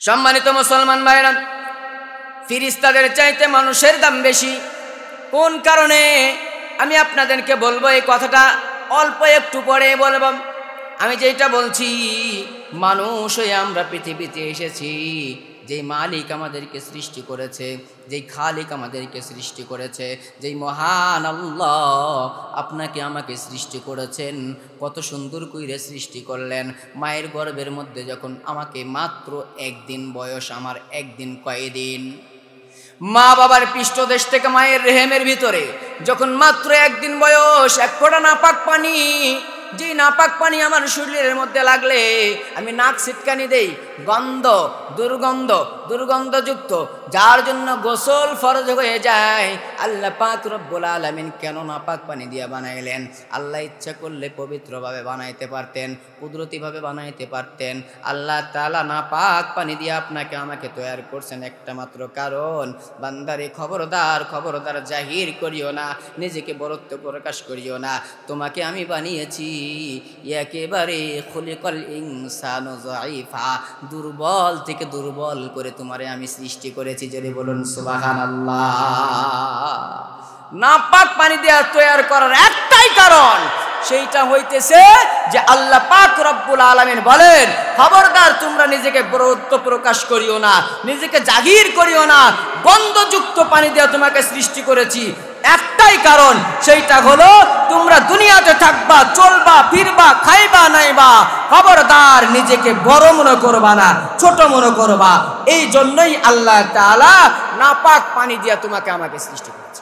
সম্মানিত মুসলমান ভাইরা, ফেরেশতাদের চাইতে মানুষের দাম বেশি। কোন কারণে আমি আপনাদেরকে বলবো, এই কথাটা অল্প একটু পরে বলবো। আমি যেটা বলছি, মানুষ হয়ে আমরা পৃথিবীতে এসেছি, যেই মালিক আমাদেরকে সৃষ্টি করেছে, যেই খালিক আমাদেরকে সৃষ্টি করেছে, যেই মহান আল্লাহ আপনাকে আমাকে সৃষ্টি করেছেন, কত সুন্দর কইরে সৃষ্টি করলেন। মায়ের গর্ভের মধ্যে যখন আমাকে মাত্র একদিন বয়স, আমার একদিন কয়দিন, মা বাবার পৃষ্ঠদেশ থেকে মায়ের রেহেমের ভিতরে যখন মাত্র একদিন বয়স, এক ফোঁটা নাপাক পানি, যে নাপাক পানি আমার শরীরের মধ্যে লাগলে আমি নাক ছিটকানি দেই, গন্ধ, দুর্গন্ধযুক্ত, যার জন্য গোসল ফরজ হয়ে যায়। আল্লাহ পাক রব্বুল আলামিন কেন নাপাক পানি দিয়ে বানাইলেন? আল্লাহ ইচ্ছা করলে পবিত্রভাবে বানাইতে পারতেন, কুদরতিভাবে বানাইতে পারতেন। আল্লাহ তাআলা নাপাক পানি দিয়ে আপনাকে আমাকে তৈরি করছেন একটা মাত্র কারণ, বান্দারে খবরদার জাহির করিও না, নিজেকে বরত্ব প্রকাশ করিও না। তোমাকে আমি বানিয়েছি একেবারে খুলিকাল ইনসানু যায়ীফা, দুর্বল থেকে দুর্বল করে তোমারে আমি সৃষ্টি করেছি। যদি বলুন সুবহানাল্লাহ। নাপাক পানি দিয়ে তৈরি করার একটাই কারণ, সেইটা হইতেছে যে আল্লাহ পাক রব্বুল আলামিন বলেন, খবরদার তোমরা নিজেকে বরত্ব প্রকাশ করিও না, নিজেকে জাহির করিও না, গন্ধযুক্ত পানি দিয়ে তোমাকে সৃষ্টি করেছি। একটাই কারণ, সেইটা হলো তোমরা দুনিয়াতে থাকবা, চলবা, ফিরবা, খাইবা, নাইবা, খবরদার নিজেকে বড় মনে করবা না, ছোট মনে করবা। এই জন্যই আল্লাহ তাআলা নাপাক পানি দিয়ে তোমাকে আমাকে সৃষ্টি করেছে।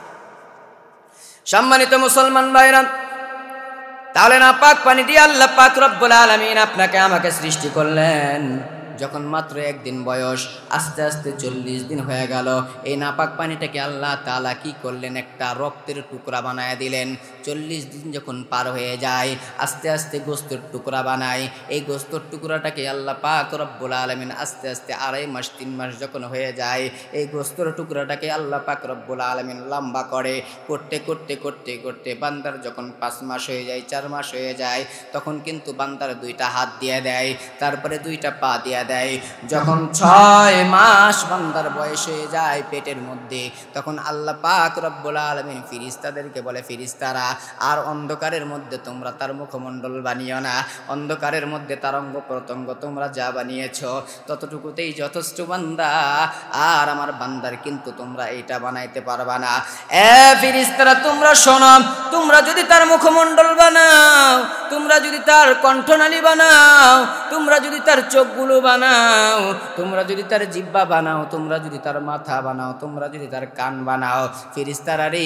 সম্মানিত মুসলমান ভাইরা, তাহলে নাপাক পানি দিয়ে আল্লাহ পাক রব্বুল আলামিন আপনাকে আমাকে সৃষ্টি করলেন যখন মাত্র একদিন বয়স, আস্তে আস্তে 40 দিন হয়ে গেল। এই নাপাক পানিটাকে আল্লাহ তাআলা কি করলেন? একটা রক্তের টুকরা বানায় দিলেন। 40 দিন যখন পার হয়ে যায়, আস্তে আস্তে গোস্তের টুকরা বানায়। এই গোস্তের টুকরাটাকে আল্লাহ পাক রব্বুল আলামিন আস্তে আস্তে 2.5 মাস 3 মাস যখন হয়ে যায়, এই গোস্তের টুকরাটাকে আল্লাহ পাক রব্বুল আলামিন লম্বা করতে বান্দার যখন 5 মাস হয়ে যায়, 4 মাস হয়ে যায়, তখন কিন্তু বান্দার 2টা হাত দিয়ে দেয়, তারপরে 2টা পা দিয়ে দেয়। যখন 6 মাস বান্দার বয়স হয়ে যায় পেটের মধ্যে, তখন আল্লাহ পাক রব্বুল আলামিন ফেরেশতাদেরকে বলে, ফেরেশতারা, আর অন্ধকারের মধ্যে তোমরা তার মুখমণ্ডল বানিও না, অন্ধকারের মধ্যে তার অঙ্গ প্রত্যঙ্গ তোমরা যা বানিয়েছ ততটুকুতেই যথেষ্ট বান্দা, আর আমার বান্দার কিন্তু তোমরা এটা বানাইতে পারবা না। ফেরেশতারা তোমরা শোনো, তোমরা যদি তার মুখমণ্ডল বানাও, তোমরা যদি তার কণ্ঠনালী বানাও, তোমরা যদি তার চোখগুলো বানাও, তোমরা যদি তার জিহ্বা বানাও, তোমরা যদি তার মাথা বানাও, তোমরা যদি তার কান বানাও, ফেরেশতারা রে,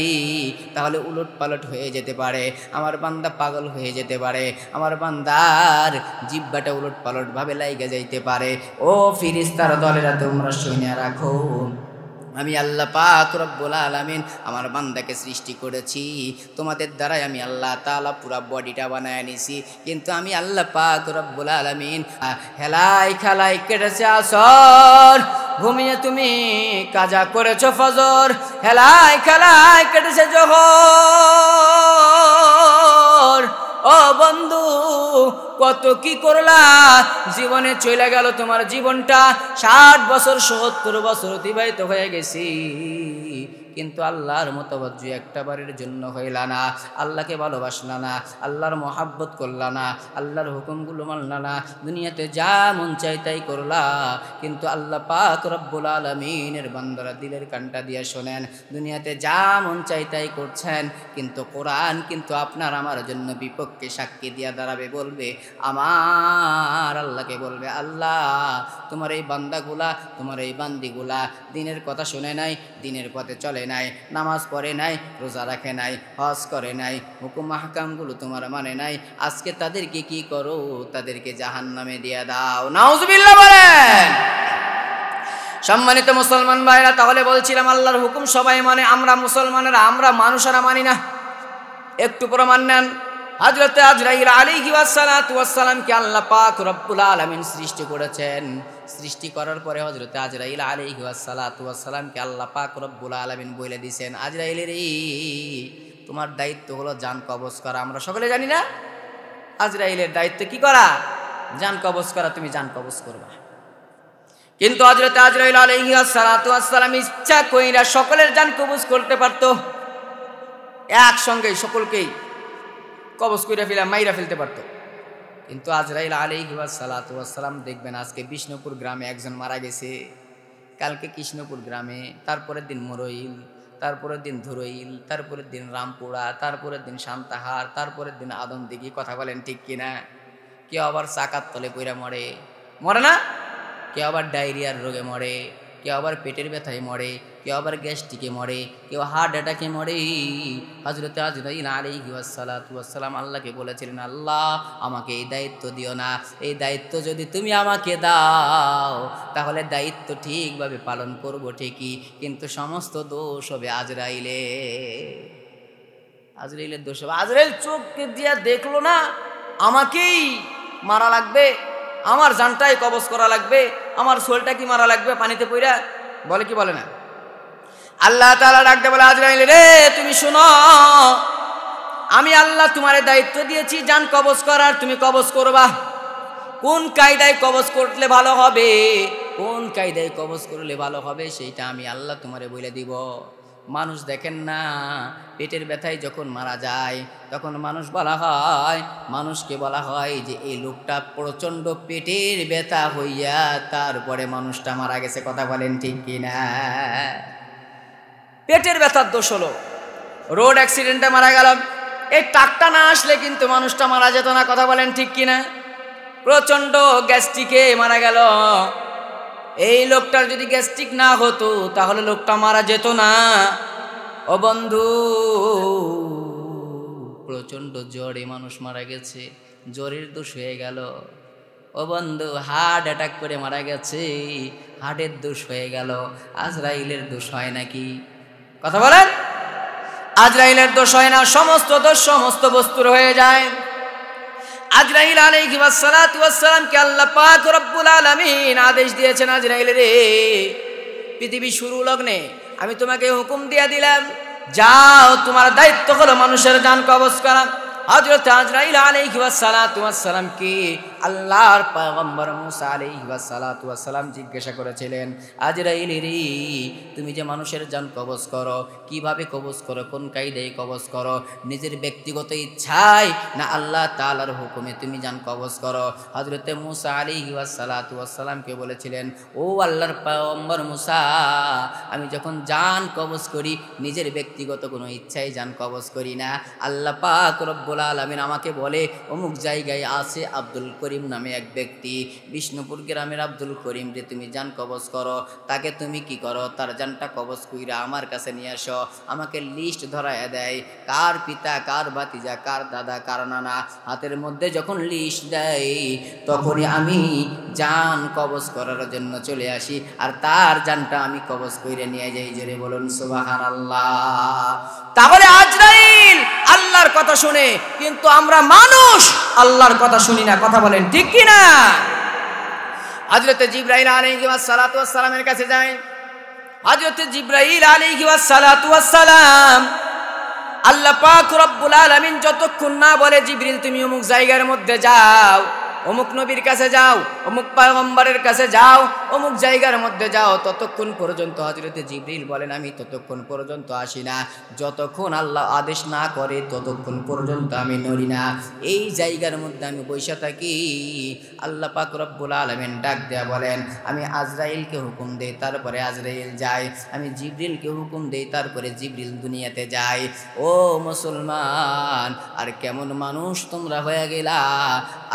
তাহলে উলট পালট হয়ে যেতে পারে, আমার বান্দা পাগল হয়ে যেতে পারে, আমার বান্দার জিহ্বাটা উলট পালট ভাবে লাইগা যাইতে পারে। ও ফেরেশতার দলেরা, তোমরা শুনে রাখো, আমি আল্লাহ পাক রব্বুল আলামিন আমার বান্দাকে সৃষ্টি করেছি, তোমাদের দ্বারাই আমি আল্লাহ তাআলা পুরা বডিটা বানায় নিছি, কিন্তু আমি আল্লাহ পাক রব্বুল আলামিন হেলাই খেলাই কেটেছে আসর, ঘুমিয়ে তুমি কাজা করেছো ফজর, হেলাই খেলাই কেটেছে জোহর। ও বন্ধু, কত কি করলা, জীবনে চলে গেল তোমার জীবনটা, 60 বছর 70 বছর অতিবাহিত হয়ে গেছি, কিন্তু আল্লাহর মোতাবজ্জো একটা বারের জন্য হইলা না, আল্লাহকে ভালোবাসলা না, আল্লাহর মহাব্বত করলা না, আল্লাহর হুকুমগুলো মানলা না, দুনিয়াতে যা মন চাই তাই করলা। কিন্তু আল্লাহ পাক রব্বুল আলামিনের বান্দারা দিলের কানটা দিয়ে শোনেন, দুনিয়াতে যা মন চাই তাই করছেন, কিন্তু কোরআন কিন্তু আপনার আমার জন্য বিপক্ষে সাক্ষী দিয়া দাঁড়াবে, বলবে, আমার আল্লাহকে বলবে, আল্লাহ তোমার এই বান্দাগুলা, তোমার এই বান্দিগুলা দিনের কথা শুনে নাই, দিনের পথে চলে নাই, নামাজ পড়ে নাই, রোজা রাখে নাই, হজ করে নাই, হুকুম আহকামগুলো তোমার মানে নাই, আজকে তাদেরকে কি করো? তাদেরকে জাহান্নামে দিয়ে দাও। নাউজুবিল্লাহ বলেন। সম্মানিত মুসলমান ভাইরা, তাহলে বলছিলাম আল্লাহর হুকুম সবাই মানে, আমরা মুসলমানেরা, আমরা মানুষেরা মানি না। একটু প্রমাণ নেন। হযরত আজরাইল আলাইহিস সালাতু ওয়াস সালামকে আল্লাহ পাক রব্বুল আলামিন সৃষ্টি করেছেন। সৃষ্টি করার পরে হযরত আজরাইল আলাইহিস সালাতু ওয়াস সালামকে আল্লাহ পাক রব্বুল আলামিন বলে দিয়েছেন, আজরাইলের তোমার দায়িত্ব হলো জান কবজ করা। আমরা সকলে জানি না আজরাইলের দায়িত্ব কি করা? জান কবজ করা। তুমি জান কবজ করবা। কিন্তু হযরত আজরাইল আলাইহিস সালাতু ওয়াস সালাম ইচ্ছা কইরা সকলের জান কবজ করতে পারতো, একসঙ্গে সকলকেই কবজ কইরা ফেলা মাইরা ফেলতে পারতো। কিন্তু আজরাইল আলাইহিস সালাতু ওয়াস সালাম দেখবেন আজকে বিষ্ণুপুর গ্রামে একজন মারা গেছে, কালকে কৃষ্ণপুর গ্রামে, তারপরের দিন মরইল, তারপরের দিন ধুরইল, তারপরের দিন রামপুরা, তারপরের দিন সান্তাহার, তারপরের দিন আদমদিঘি। কথা বলেন ঠিক কিনা? কেউ আবার চাকার তলে পইরা মরে, মরে না? কেউ আবার ডায়রিয়ার রোগে মরে, কেউ আবার পেটের ব্যথায় মরে, কেউ আবার গ্যাস্ট্রিকে মরে, কেউ হার্ট অ্যাটাকে মরে। হযরত আজরাইল আলাইহিস সালাতু ওয়াস সালাম আল্লাহকে বলেছিলেন, আল্লাহ আমাকে এই দায়িত্ব দিও না, এই দায়িত্ব যদি তুমি আমাকে দাও তাহলে দায়িত্ব ঠিকভাবে পালন করব ঠিকই, কিন্তু সমস্ত দোষ হবে আজরাইলের দোষ হবে। আজরাইল চোখকে দিয়া দেখলো না আমাকেই মারা লাগবে, আমার জানটাই কবজ করা লাগবে, আমার সোলটা কি মারা লাগবে পানিতে পইরা, বলে কি বলে না? আল্লাহ তাআলা ডাকতে বলে, আজরাইল রে তুমি শোনো, আমি আল্লাহ তোমারে দায়িত্ব দিয়েছি জান কবজ করার, তুমি কবজ করবা। কোন কায়দায় কবজ করলে ভালো হবে, কোন কায়দায় কবজ করলে ভালো হবে সেইটা আমি আল্লাহ তোমারে বলে দিব। মানুষ দেখেন না, পেটের ব্যথায় যখন মারা যায় তখন মানুষকে বলা হয় যে এই লোকটা প্রচণ্ড পেটের ব্যথা হইয়া তারপরে মানুষটা মারা গেছে। কথা বলেন ঠিক কিনা? পেটের ব্যথার দোষ হলো, রোড অ্যাক্সিডেন্টে মারা গেল, এই টাকটা না আসলে কিন্তু মানুষটা মারা যেত না। কথা বলেন ঠিক কিনা? প্রচণ্ড গ্যাস্ট্রিকে মারা গেল, এই লোকটার যদি গ্যাস্ট্রিক না হতো তাহলে লোকটা মারা যেত না। ও বন্ধু, প্রচণ্ড জ্বরে মানুষ মারা গেছে, জ্বরের দোষ হয়ে গেল। ও বন্ধু, হার্ট অ্যাটাক করে মারা গেছে, হার্টের দোষ হয়ে গেল। আজরাইলের দোষ হয় নাকি? কথা বলেন। আজরাইলের দোষ হয় না, সমস্ত দোষ সমস্ত বস্তুর হয়ে যায়। আজরাইল আলাইহিস সালাতু ওয়াস সালামকে আল্লাহ পাক রব্বুল আলামিন আদেশ দিয়েছেন, আজরাইল রে পৃথিবী শুরু লগ্নে আমি তোমাকে হুকুম দিয়ে দিলাম, যাও তোমার দায়িত্ব হলো মানুষের জান কবজ করা। হযরত আজরাইল আলাইহিস সালাতু ওয়াস সালামকে আল্লাহর পয়গম্বর মুসা আলাইহিস সালাতু ওয়াস সালাম জিজ্ঞাসা করেছিলেন, আজরাইল রে তুমি যে মানুষের জান কবজ করো, কিভাবে কবজ করো, কোন কায়দায় কবজ করো, নিজের ব্যক্তিগত ইচ্ছায় না আল্লাহ তাআলার হুকুমে তুমি জান কবজ করো? হযরত মুসা আলাইহিস সালাতু ওয়াস সালামকে বলেছিলেন, ও আল্লাহর পয়গম্বর মুসা, আমি যখন জান কবজ করি নিজের ব্যক্তিগত কোনো ইচ্ছায় জান কবজ করি না। আল্লাহ পাক রব্বুল আলামিন আমাকে বলে, অমুক জায়গায় আছে আব্দুল করিম নামে এক ব্যক্তি, বিষ্ণুপুর গ্রামের আব্দুল করিম রে তুমি জান কবজ করো। তাকে তুমি কি করো, তার জানটা কবজ কইরা আমার কাছে নিয়ে আসো। আমাকে লিস্ট ধরায় দেয়, কার পিতা, কার ভাতিজা, কার দাদা, কার নানা। হাতের মধ্যে যখন লিস্ট দেয় তখনই আমি জান কবজ করার জন্য চলে আসি, আর তার জানটা আমি কবজ কইরা নিয়ে যাই। জোরে বলুন সুবহানাল্লাহ। তাহলে আজরাইল আল্লাহর কথা শুনে, কিন্তু আমরা মানুষ আল্লাহর কথা শুনি না। কথা বলেন ঠিক কি না? হযরত জিবরাইল আলাইহিস সালাতু ওয়াস সালামের কাছে যায়। হযরত জিবরাইল আলাইহিস সালাতু ওয়াস সালাম আল্লাহ পাক রব্বুল আলামিন যতক্ষণ না বলে, জিবরিল তুমি অমুক জায়গার মধ্যে যাও, অমুক নবীর কাছে যাও, অমুক পয়গম্বরের কাছে যাও, অমুক জায়গার মধ্যে যাও, ততক্ষণ পর্যন্ত হযরত জিবরিল বলেন আমি ততক্ষণ পর্যন্ত আসি না, যতক্ষণ আল্লাহ আদেশ না করে ততক্ষণ পর্যন্ত আমি নড়ি না। এই জায়গার মধ্যে আমি বসে থাকি। আল্লাহ পাক রব্বুল আলামিন ডাক দেয়া বলেন, আমি আজরাইলকে হুকুম দেই, তারপরে আজরাইল যায়। আমি জিবরিলকে হুকুম দেই, তারপরে জিবরিল দুনিয়াতে যায়। ও মুসলমান, আর কেমন মানুষ তোমরা হয়ে গেলা!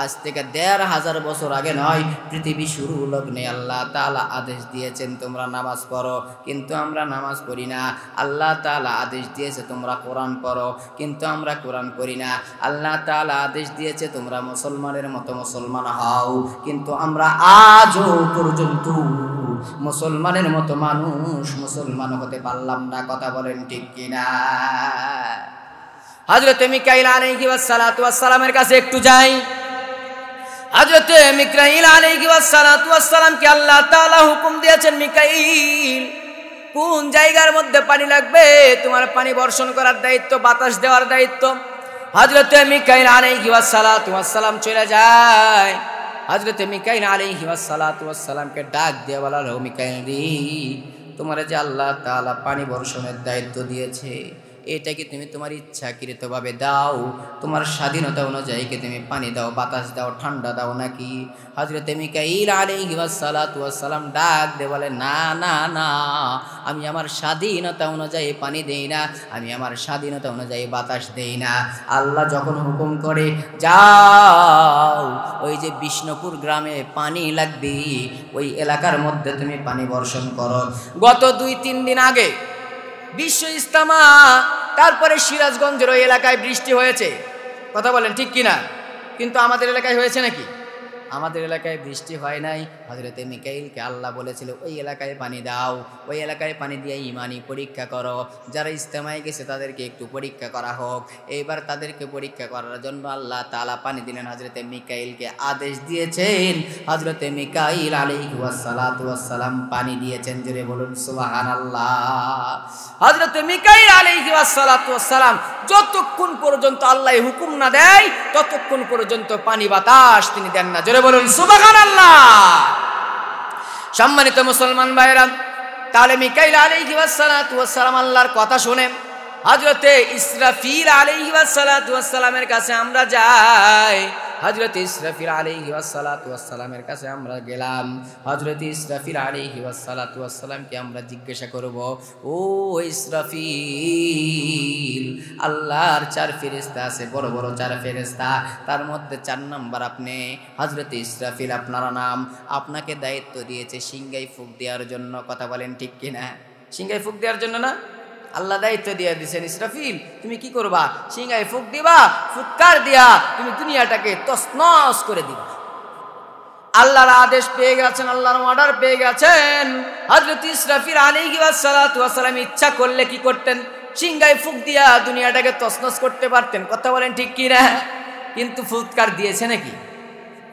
আজ থেকে ১৫০০ বছর আগে নয়, পৃথিবী শুরু লগ্নে আল্লাহ তাআলা আদেশ দিয়েছেন তোমরা নামাজ পড়ো, কিন্তু আমরা নামাজ পড়ি না। আল্লাহ তাআলা আদেশ দিয়েছে তোমরা কোরআন পড়ো, কিন্তু আমরা কোরআন পড়ি না। আল্লাহ তাআলা আদেশ দিয়েছে তোমরা মুসলমানের মতো মুসলমান হও, কিন্তু আমরা আজও পর্যন্ত মুসলমানের মতো মানুষ মুসলমান হতে পারলাম না। কথা বলেন ঠিক কিনা? হযরত মিকাইল আলাইহিস সালাতু ওয়াস সালামের কাছে একটু যাই। হযরত মিকাইল আলাইহিস সালাতু ওয়াস সালামকে আল্লাহ তাআলা হুকুম দিয়েছেন, মিকাইল কোন জায়গার মধ্যে পানি লাগবে তোমার পানি বর্ষণ করার দায়িত্ব, বাতাস দেওয়ার দায়িত্ব। হযরত মিকাইল আলাইহিস সালাতু ওয়াস সালাম চলে যায়। হযরত মিকাইল আলাইহিস সালাতু ওয়াস সালামকে ডাক দিয়ে বলা হলো, মিকাইল রে, তোমার যে আল্লাহ তাআলা পানি বর্ষণের দায়িত্ব দিয়েছে, এটা কি তুমি তোমার ইচ্ছাকৃতভাবে দাও? তোমার স্বাধীনতা অনুযায়ী কি তুমি পানি দাও, বাতাস দাও, ঠান্ডা দাও নাকি? হযরত মিকাইল আলাইহিস সালাতু ওয়াস সালাম ডাক দিয়ে বলে, না না না, আমি আমার স্বাধীনতা অনুযায়ী পানি দেই না, আমি আমার স্বাধীনতা অনুযায়ী বাতাস দেই না। আল্লাহ যখন হুকুম করে যাও, ওই যে বিষ্ণুপুর গ্রামে পানি লাগবে, ওই এলাকার মধ্যে তুমি পানি বর্ষণ করো। গত 2-3 দিন আগে বিশ্ব ইজতেমা, তারপরে সিরাজগঞ্জের ওই এলাকায় বৃষ্টি হয়েছে, কথা বলেন ঠিক কিনা? কিন্তু আমাদের এলাকায় হয়েছে নাকি? আমাদের এলাকায় বৃষ্টি হয় নাই। হযরত মিকাইলকে আল্লাহ বলেছিল, ওই এলাকায় পানি দাও, ওই এলাকায় পানি দিয়ে ইমানি পরীক্ষা করো। যারা ইজতেমায় গেছে তাদেরকে একটু পরীক্ষা করা হোক। এইবার তাদেরকে পরীক্ষা করার জন্য আল্লাহ তাআলা পানি দিলেন। হযরত মিকাইলকে আদেশ দিয়েছেন, হযরত মিকাইল আলাইহিস সালাতু ওয়াস সালাম পানি দিয়েছেন। জোরে বলুন সুবহানাল্লাহ। হযরত মিকাইল আলাইহিস সালাতু ওয়াস সালাম যতক্ষণ পর্যন্ত আল্লাহ হুকুম না দেয় ততক্ষণ পর্যন্ত পানি বাতাস তিনি দেন না। জোরে বলুন সুবহানাল্লাহ। সম্মানিত মুসলমান ভাইরা, তাহলে মিকাইল আলাইহিস সালাতু ওয়াস সালাম আল্লাহর কথা শুনে হযরত ইসরাফিল আলাইহিস সালাতু ওয়াস সালামের কাছে আমরা যাই। হযরত ইসরাফিল আলাইহিস সালাতু ওয়াস সালামের কাছে আমরা গেলাম। হযরত ইসরাফিল আলাইহিস সালাতু ওয়াস সালামকে আমরা জিজ্ঞাসা করব, ও ইসরাফিল, আল্লাহর 4 ফেরেশতা আছে, বড় বড় 4 ফেরেশতা, তার মধ্যে 4 নাম্বার আপনি। হযরত ইসরাফিল আপনার নাম, আপনাকে দায়িত্ব দিয়েছে সিংহায় ফুঁক দেওয়ার জন্য। কথা বলেন ঠিক কিনা? সিংহায় ফুঁক দেওয়ার জন্য না? আল্লাহ দায়িত্ব দিয়ে দিয়েছেন, ইসরাফিল তুমি কি করবা? সিংহায় ফুঁক দিবা, ফুৎকার দিয়া তুমি দুনিয়াটাকে তছনছ করে দিবা। আল্লাহর আদেশ পেয়ে গেছেন, আল্লাহর অর্ডার পেয়ে গেছেন। হযরত ইসরাফিল আলাইহিস সালাতু ওয়াস সালাম ইচ্ছা করলে কি করতেন? সিংহায় ফুঁক দিয়া দুনিয়াটাকে তছনছ করতে পারতেন। কথা বলেন ঠিক কি না? কিন্তু ফুৎকার দিয়েছে নাকি?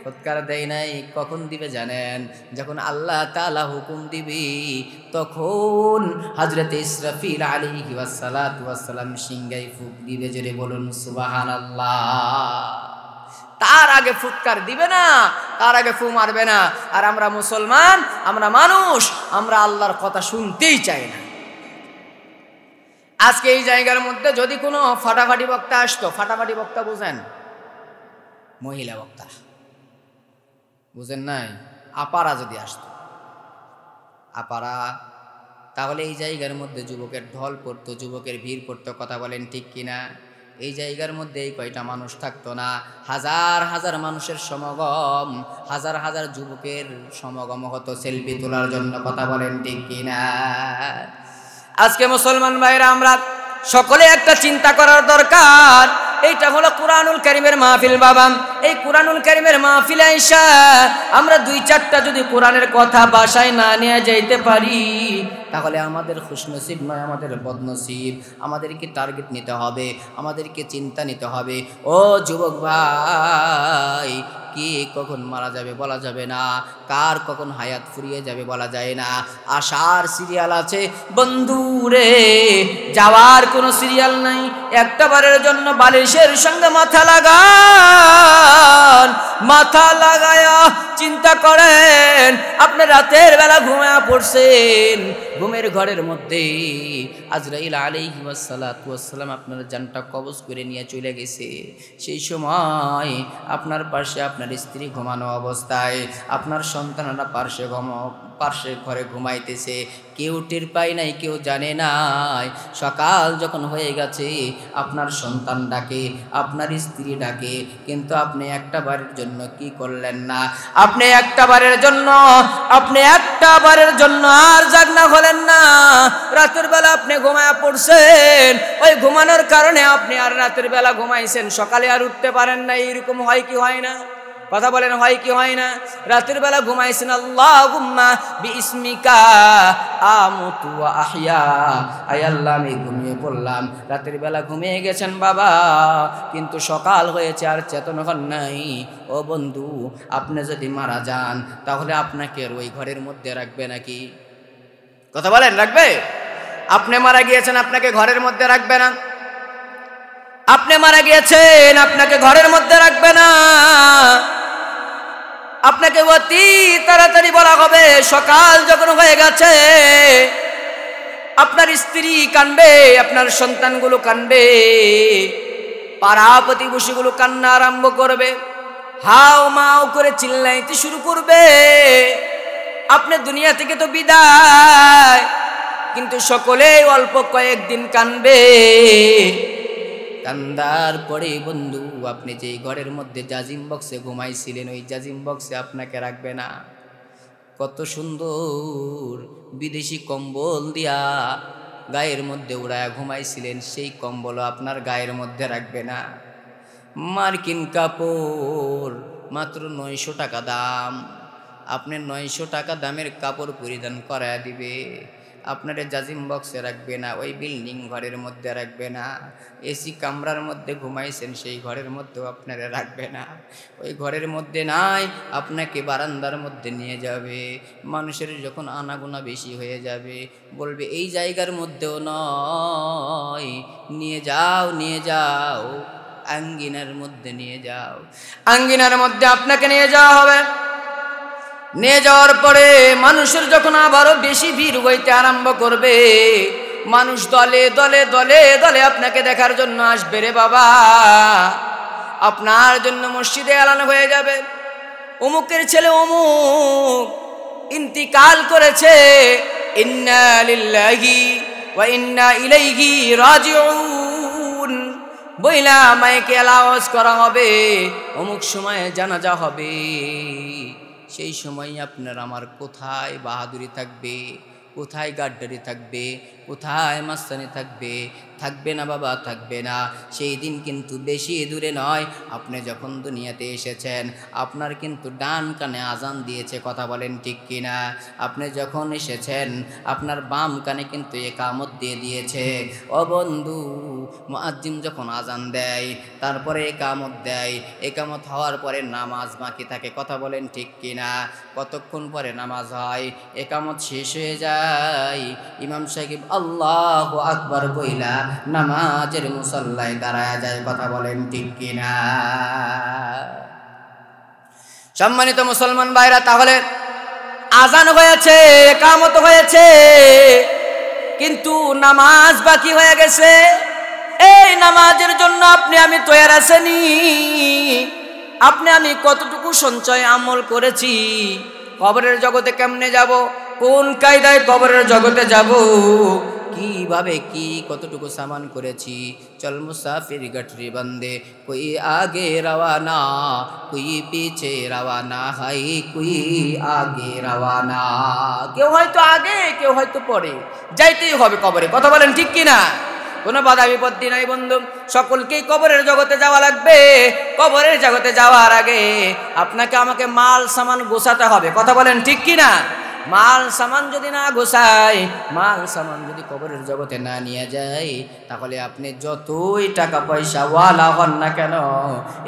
ফুৎকার দেয় নাই। কখন দিবে জানেন? যখন আল্লাহ তাআলা হুকুম দিবে তখন হযরত ইসরাফিল আলাইহিস সালাতু ওয়াস সালাম সিংহায় ফুঁক দিবে। জোরে বলুন সুবহানাল্লাহ। তার আগে ফুৎকার দিবে না, তার আগে ফু মারবে না। আর আমরা মুসলমান, আমরা মানুষ, আমরা আল্লাহর কথা শুনতেই চাই না। আজকে এই জায়গার মধ্যে যদি কোনো ফাটাফাটি বক্তা আসতো, ফাটাফাটি বক্তা বুঝেন? মহিলা বক্তা বুঝেন নাই? আপারা যদি আসতো, আপারা, তাহলে এই জায়গার মধ্যে যুবকের ঢল পড়তো, যুবকের ভিড় পড়তো। কথা বলেন ঠিক কিনা? এই জায়গার মধ্যে এই কয়টা মানুষ থাকতো না, হাজার হাজার মানুষের সমাগম, হাজার হাজার যুবকের সমাগম হতো সেলফি তোলার জন্য। কথা বলেন ঠিক কিনা? আজকে মুসলমান ভাইরা, আমরা সকলে একটা চিন্তা করার দরকার। এইটা হলো কুরআনুল কারীমের মাহফিল বাবা। এই কুরআনুল কারীমের মাহফিলে আইসা আমরা 2-4টা যদি কোরআনের কথা বাসায় না নিয়ে যাইতে পারি, তাহলে আমাদের খুশনসিব নয়, আমাদের বদনসিব। আমাদেরকে টার্গেট নিতে হবে, আমাদেরকে চিন্তা নিতে হবে। ও যুবক ভাই, কে কখন মারা যাবে বলা যাবে না, কার কখন হায়াত ফুরিয়ে যাবে বলা যায় না। আসার সিরিয়াল আছে বন্ধুরে, যাওয়ার কোনো সিরিয়াল নাই। একটা বারের জন্য বালিশের সঙ্গে মাথা লাগান, মাথা লাগায়া চিন্তা করেন, আপনি রাতের বেলা ঘুমায়া পড়ছেন, ঘুমের ঘরের মধ্যে আজরাইল আলাইহিস সালাতু ওয়াস সালাম আপনার জানটা কবজ করে নিয়ে চলে গেছে। সেই সময় আপনার পাশে আপনার স্ত্রী ঘুমানো অবস্থায়, আপনার সন্তানরা পার্শ্বে ঘরে ঘুমাইতেছে, কেউ টের পায় নাই, কেউ জানে নাই। সকাল যখন হয়ে গেছে, আপনার সন্তান ডাকে, আপনার স্ত্রী ডাকে, কিন্তু আপনি একটা বারের জন্য কি করলেন না? আপনি একটা বারের জন্য আর জাগনা হলেন না। রাতের বেলা আপনি ঘুমায়া পড়ছেন, ওই ঘুমানোর কারণে আপনি আর রাতের বেলা ঘুমাইছেন, সকালে আর উঠতে পারেন না। এরকম হয় কি হয় না? কথা বলেন, হয় কি হয় না? রাতের বেলা ঘুমাইছেন, আল্লাহুম্মা বিইসমিকা আমুতু ওয়া আহইয়া, আয় আল্লাহ আমি ঘুমিয়ে পড়লাম। রাতের বেলা ঘুমিয়ে গেছেন বাবা, কিন্তু সকাল হয়েছে আর চেতন হন নাই। ও বন্ধু, আপনি যদি মারা যান তাহলে আপনাকে আর ওই ঘরের মধ্যে রাখবে নাকি? কথা বলেন, রাখবে? আপনি মারা গিয়েছেন, আপনাকে ঘরের মধ্যে রাখবে না। আপনি মারা গিয়েছেন, আপনাকে ঘরের মধ্যে রাখবে না। আপনাকে অতি তাড়াতাড়ি বলা হবে সকাল যখন হয়ে গেছে, আপনার স্ত্রী কানবে, আপনার সন্তানগুলো কানবে, পাড়া প্রতিবেশীগুলো কান্না আরম্ভ করবে, হাও মাও করে চিল্লাইতে শুরু করবে। আপনি দুনিয়া থেকে তো বিদায়, কিন্তু সকলেই অল্প কয়েকদিন কানবে। কান্দার পরে বন্ধু আপনি যেই ঘরের মধ্যে জাজিম বক্সে ঘুমাইছিলেন, ওই জাজিম বক্সে আপনাকে রাখবে না। কত সুন্দর বিদেশি কম্বল দিয়া গায়ের মধ্যে উড়ায় ঘুমাইছিলেন, সেই কম্বলও আপনার গায়ের মধ্যে রাখবে না। মার্কিন কাপড় মাত্র 900 টাকা দাম, আপনি 900 টাকা দামের কাপড় পরিধান করায় দিবে, আপনার জাজিম বক্সে রাখবে না, ওই বিল্ডিং ঘরের মধ্যে রাখবে না। এসি কামরার মধ্যে ঘুমাইছেন, সেই ঘরের মধ্যেও আপনারা রাখবে না। ওই ঘরের মধ্যে নাই, আপনাকে বারান্দার মধ্যে নিয়ে যাবে। মানুষের যখন আনাগোনা বেশি হয়ে যাবে বলবে এই জায়গার মধ্যেও নয়, নিয়ে যাও নিয়ে যাও, আঙ্গিনার মধ্যে নিয়ে যাও। আঙ্গিনার মধ্যে আপনাকে নিয়ে যাওয়া হবে। নিয়ে যাওয়ার পরে মানুষের যখন আবারও বেশি ভিড় হইতে আরম্ভ করবে, মানুষ দলে দলে দলে দলে আপনাকে দেখার জন্য আসবে রে বাবা। আপনার জন্য মসজিদে এলান হয়ে যাবে, অমুকের ছেলে অমুক ইন্তিকাল করেছে, ইন্না লিল্লাহি ওয়া ইন্না ইলাইহি রাজিউন বইলা মাইকে আওয়াজ করা হবে, অমুক সময়ে জানাজা হবে। সেই সময় আপনার আমার কোথায় বাহাদুরি থাকবে, কোথায় গাড্ডারি থাকবে, কোথায় মাস্তানি থাকবে? থাকবে না বাবা, থাকবে না। সেই দিন কিন্তু বেশি দূরে নয়। আপনি যখন দুনিয়াতে এসেছেন আপনার কিন্তু ডান কানে আজান দিয়েছে, কথা বলেন ঠিক কিনা? আপনি যখন এসেছেন আপনার বাম কানে কিন্তু একামত দিয়ে দিয়েছে। ও বন্ধু, মুয়াজ্জিন যখন আজান দেয় তারপরে একামত দেয়, একামত হওয়ার পরে নামাজ বাকি থাকে, কথা বলেন ঠিক কিনা? কতক্ষণ পরে নামাজ হয়? একামত শেষ হয়ে যায়, ইমাম সাহেব আল্লাহু আকবার কইলা নামাজের মুসল্লায় দাঁড়ায় যায়, কথা বলেন ঠিক কিনা? সম্মানিত মুসলমান ভাইরা, তাহলে আজান হয়েছে, একামত হয়েছে, কিন্তু নামাজ বাকি হয়ে গেছে। এই নামাজের জন্য আপনি আমি তৈরি আছেনি? আপনি আমি কতটুকু সঞ্চয় আমল করেছি? কবরের জগতে কেমনে যাব? কোন কায়দায় কবরের জগতে যাব? কিভাবে কি কতটুকু সামান করেছি? চল মুসাফির গঠরি বন্দে, কোই আগে রওয়ানা কোই পিছে রওয়ানা, হাই কোই আগে রওয়ানা। কেউ হয়তো আগে, কেউ হয়তো পরে, যাইতেই হবে কবরে, কথা বলেন ঠিক কিনা? কোনো বাধা বিপত্তি নাই বন্ধু, সকলকেই কবরের জগতে যাওয়া লাগবে। কবরের জগতে যাওয়ার আগে আপনাকে আমাকে মাল সামান গোছাতে হবে, কথা বলেন ঠিক কিনা? মাল সামান যদি না গোছায়, মাল সামান যদি কবরের জগতে না নিয়ে যায়, তাহলে আপনি যতই টাকা পয়সা ওয়ালা হন না কেন,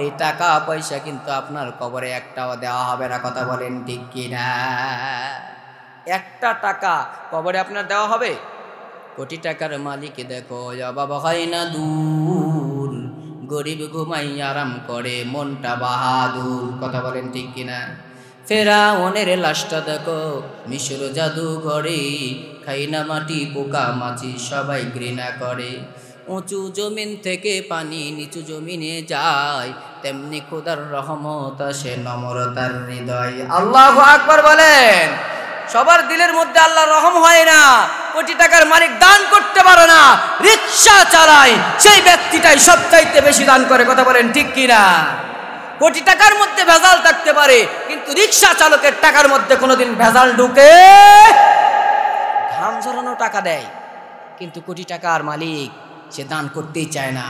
এই টাকা পয়সা কিন্তু আপনার কবরে একটাও দেওয়া হবে না, কথা বলেন ঠিক কিনা? একটা টাকা কবরে আপনার দেওয়া হবে? কোটি টাকার মালিক দেখো বাবা হয় না দূর, গরিব ঘুমাই আরাম করে মনটা বাহাদুর, কথা বলেন ঠিক কিনা? ফেরাউনের লাশটা দেখো মিশর জাদু ঘরে, খাই না মাটি পোকা মাছি সবাই ঘৃণা করে। উঁচু জমিন থেকে পানি নিচু জমিনে যায়, তেমনি খোদার রহমত আসে নম্রতার হৃদয়। আল্লাহু আকবার বলেন। সবার দিলের মধ্যে আল্লাহর রহম হয় না। কোটি টাকার মালিক দান করতে পারে না, রিকশা চালায় সেই ব্যক্তিটাই সবচাইতে বেশি দান করে, কথা বলেন ঠিক কিনা? কোটি টাকার মধ্যে ভেজাল থাকতে পারে, কিন্তু রিকশা চালকের টাকার মধ্যে কোনোদিন ভেজাল ঢুকে? ঘাম ঝরানো টাকা দেয়, কিন্তু কোটি টাকার মালিক সে দান করতেই চায় না।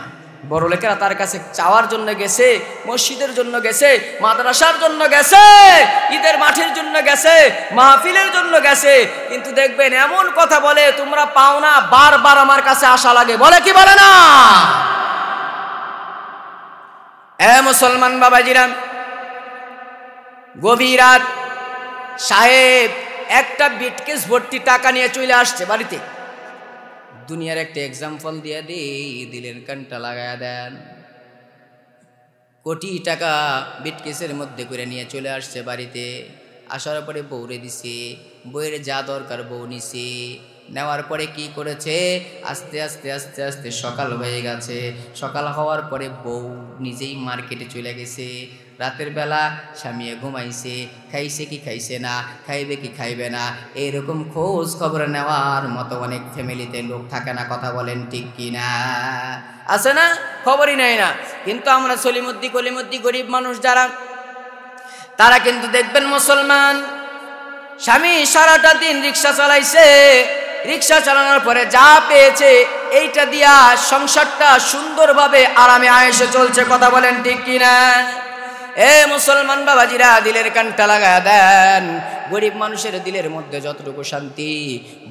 বড় লোকেরা তার কাছে চাওয়ার জন্য গেছে, মসজিদের জন্য গেছে, মাদ্রাসার জন্য গেছে, ঈদের মাঠের জন্য গেছে, মাহফিলের জন্য গেছে, কিন্তু দেখবেন এমন কথা বলে তোমরা পাও না, বারবার আমার কাছে আসা লাগে, বলে কি বলে না? এ মুসলমান বাবাজিরা, গভীর রাত, সাহেব একটা বিটকেস ভর্তি টাকা নিয়ে চলে আসছে বাড়িতে। দুনিয়ার একটা এক্সাম্পল দিয়ে দিলেন, কানটা লাগায়া দেন। কোটি টাকা বিটকেসের মধ্যে করে নিয়ে চলে আসছে বাড়িতে। আসার পরে বউরে দিছে, বউয়ের যা দরকার বউ নিছে। নেওয়ার পরে কি করেছে, আস্তে আস্তে আস্তে আস্তে সকাল হয়ে গেছে। সকাল হওয়ার পরে বউ নিজেই মার্কেটে চলে গেছে। রাতের বেলা স্বামী ঘুমাইছে, খাইছে কি খাইছে না, খাইবে কি খাইবে না, এইরকম খোঁজ খবর নেওয়ার মতো অনেক ফ্যামিলিতে লোক থাকে না? কথা বলেন ঠিক কিনা? আছে না? খবরই নেয় না। কিন্তু আমরা সলিমুদ্দি কলিমুদ্দি গরিব মানুষ যারা, তারা কিন্তু দেখবেন মুসলমান স্বামী সারাটা দিন রিক্সা চালাইছে, রিক্সা চালানোর পরে যা পেয়েছে এইটা দিয়া সংসারটা সুন্দরভাবে আরামে আয়েশে চলছে। কথা বলেন ঠিক কিনা? এ মুসলমান বাবাজিরা, দিলের কানটা লাগায়া দেন। গরিব মানুষের দিলের মধ্যে যতটুকু শান্তি,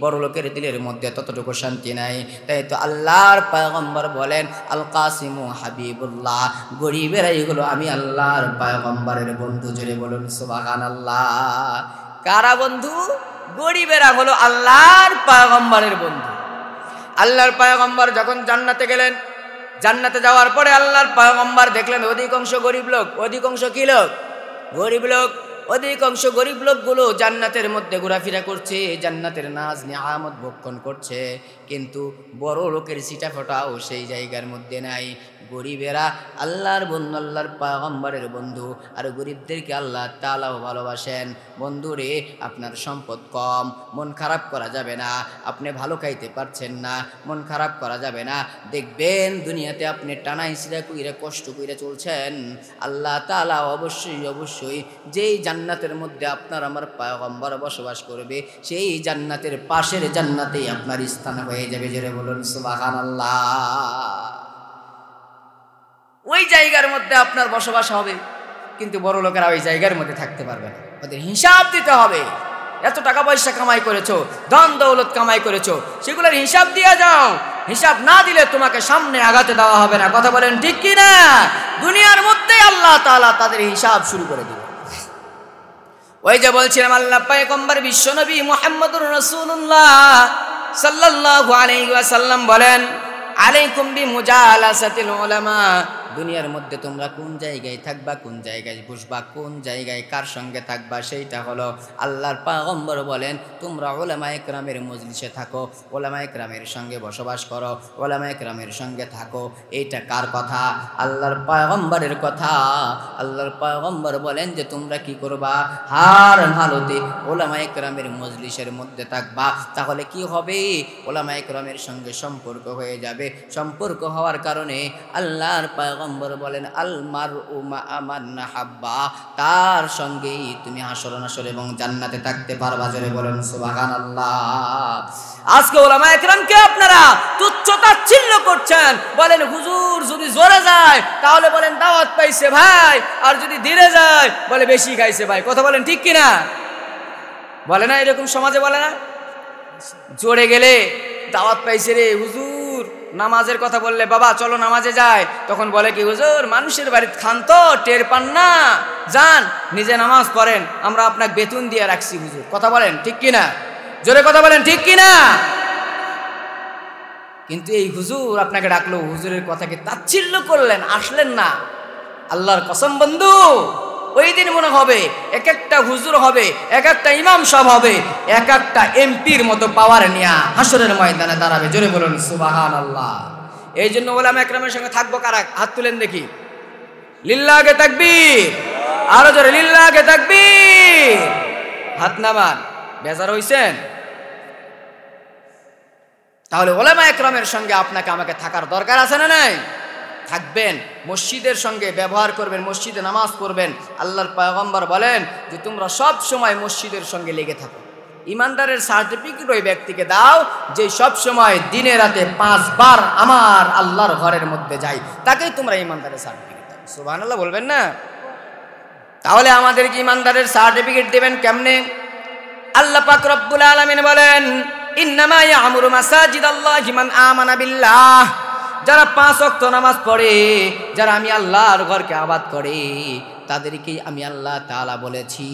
বড় লোকের দিলের মধ্যে ততটুকু শান্তি নাই। তাই তো আল্লাহর পয়গম্বর বলেন, আল কাসিমু হাবিবুল্লাহ, গরিবেরাই হলো আমি আল্লাহর পয়গম্বরের বন্ধু। জোরে বলুন সুবহানাল্লাহ। কারা বন্ধু? গরিবেরা হলো আল্লাহর পয়গম্বরের বন্ধু। আল্লাহর পয়গম্বর যখন জান্নাতে গেলেন, জান্নাতে যাওয়ার পরে আল্লাহর পয়গম্বর দেখলেন অধিকাংশ গরিব লোক, অধিকাংশ কি লোক? গরিব লোক। অধিকাংশ গরিব লোকগুলো জান্নাতের মধ্যে ঘোরাফেরা করছে, জান্নাতের নাজ নিয়ামত ভক্ষণ করছে, কিন্তু বড় লোকের সিটা ফোটাও সেই জায়গার মধ্যে নাই। গরিবেরা আল্লাহর বন্ধু, আল্লাহর পয়গম্বরের বন্ধু। আর গরিবদেরকে আল্লাহ তাআলাও ভালোবাসেন। বন্ধুরে, আপনার সম্পদ কম, মন খারাপ করা যাবে না। আপনি ভালো খাইতে পারছেন না, মন খারাপ করা যাবে না। দেখবেন দুনিয়াতে আপনি টানাই সিরা কইরা কষ্ট কইরা চলছেন, আল্লাহ তাআলা অবশ্যই অবশ্যই যেই জান্নাতের মধ্যে আপনার আমার পয়গম্বর বসবাস করবে, সেই জান্নাতের পাশের জান্নাতেই আপনার স্থান হয়ে যাবে। জোরে বলুন সুবহানাল্লাহ। ওই জায়গার মধ্যে আপনার বসবাস হবে, কিন্তু বড় লোকেরা ওই জায়গার মধ্যে থাকতে পারবে না। ওদের হিসাব দিতে হবে। এত টাকা পয়সা কামাই করেছো, ধন দৌলত কামাই করেছো, সেগুলোর হিসাব দিয়ে যাও। হিসাব না দিলে তোমাকে সামনে আগাতে দেওয়া হবে না। কথা বলেন ঠিক কি না? দুনিয়ার মধ্যেই আল্লাহ তাআলা তাদের হিসাব শুরু করে দিবে। ওই যে বলছিলাম, আল্লাহ পয়গম্বর বিশ্বনবী মুহাম্মদুর রাসূলুল্লাহ সাল্লাল্লাহু আলাইহি ওয়াসাল্লাম বলেন, আলাইকুম বিমুজালাসাতিল উলামা। দুনিয়ার মধ্যে তোমরা কোন জায়গায় থাকবা, কোন জায়গায় বসবা, কোন জায়গায় কার সঙ্গে থাকবা, সেইটা হলো আল্লাহর পয়গম্বর বলেন তোমরা উলামায়ে কেরামের মজলিসে থাকো, উলামায়ে কেরামের সঙ্গে বসবাস করো, উলামায়ে কেরামের সঙ্গে থাকো। এইটা কার কথা? আল্লাহর পয়গম্বরের কথা। আল্লাহর পয়গম্বর বলেন যে তোমরা কি করবা? হার হালতে উলামায়ে কেরামের মজলিসের মধ্যে থাকবা। তাহলে কি হবে? উলামায়ে কেরামের সঙ্গে সম্পর্ক হয়ে যাবে। সম্পর্ক হওয়ার কারণে আল্লাহর পয়গম্বর বলেন আল মারউ মা মান হাব্বা, তার সঙ্গেই তুমি হাসর নাসর এবং জান্নাতে থাকতে পারবা। জোরে বলেন সুবহানাল্লাহ। আজকে উলামায়ে কেরামকে আপনারা তুচ্ছ তাচ্ছিল্য করছেন, বলেন হুজুর যদি জোরে যায় তাহলে বলেন দাওয়াত পাইছে ভাই, আর যদি ধীরে যায় বলে বেশি খাইছে ভাই। কথা বলেন ঠিক কিনা? বলে না এরকম সমাজে? বলে না জোরে গেলে দাওয়াত পাইছে রে হুজুর, নামাজের কথা বললে বাবা চলো নামাজে যায়, তখন বলে কি হুজুর মানুষের বাড়িতে খান তো টের পান না, যান নিজে নামাজ পড়েন, আমরা আপনাকে বেতন দিয়ে রাখছি হুজুর। কথা বলেন ঠিক কিনা? জোরে কথা বলেন ঠিক কিনা? কিন্তু এই হুজুর আপনাকে ডাকলো, হুজুরের কথাকে তাচ্ছিল্য করলেন, আসলেন না। আল্লাহর কসম বন্ধু, ওই দিন মনে হবে এক একটা হুজুর হবে, এক একটা ইমাম সাহেব হবে, এক একটা এমপির মতো পাওয়ার নিয়ে হাসরের ময়দানে দাঁড়াবে। জোরে বলুন সুবহানাল্লাহ। এই জন্য উলামা একরামের সঙ্গে থাকবো কারা? হাত তুলেন দেখি। লিল্লাহে তাকবীর। আরো জোরে লিল্লাহে তাকবীর। হাত নামান। বেজার হইছেন? তাহলে উলামা একরামের সঙ্গে আপনাকে আমাকে থাকার দরকার আছে না নাই? থাকবেন, মসজিদের সঙ্গে ব্যবহার করবেন, মসজিদে নামাজ পড়বেন। আল্লাহর পয়গম্বর বলেন যে তোমরা সব সময় মসজিদের সঙ্গে লেগে থাকো। ইমানদারের সার্টিফিকেট ওই ব্যক্তিকে দাও যে সব সময় দিনে রাতে 5 বার আমার আল্লাহর ঘরের মধ্যে যাই, তাকেই তোমরা ইমানদারের সার্টিফিকেট দাও। সুবহানাল্লাহ বলবেন না? তাহলে আমাদেরকে ইমানদারের সার্টিফিকেট দেবেন কেমনে? আল্লাহ পাক রব্বুল আলামিন বলেন ইন্নামা ইয়ামুরু মাসাজিদাল্লাহি মান আমানা বিল্লাহ। যারা 5 ওয়াক্ত নামাজ পড়ে, যারা আমি আল্লাহর ঘরকে আবাদ করে, তাদেরকে আমি আল্লাহ তাআলা বলেছি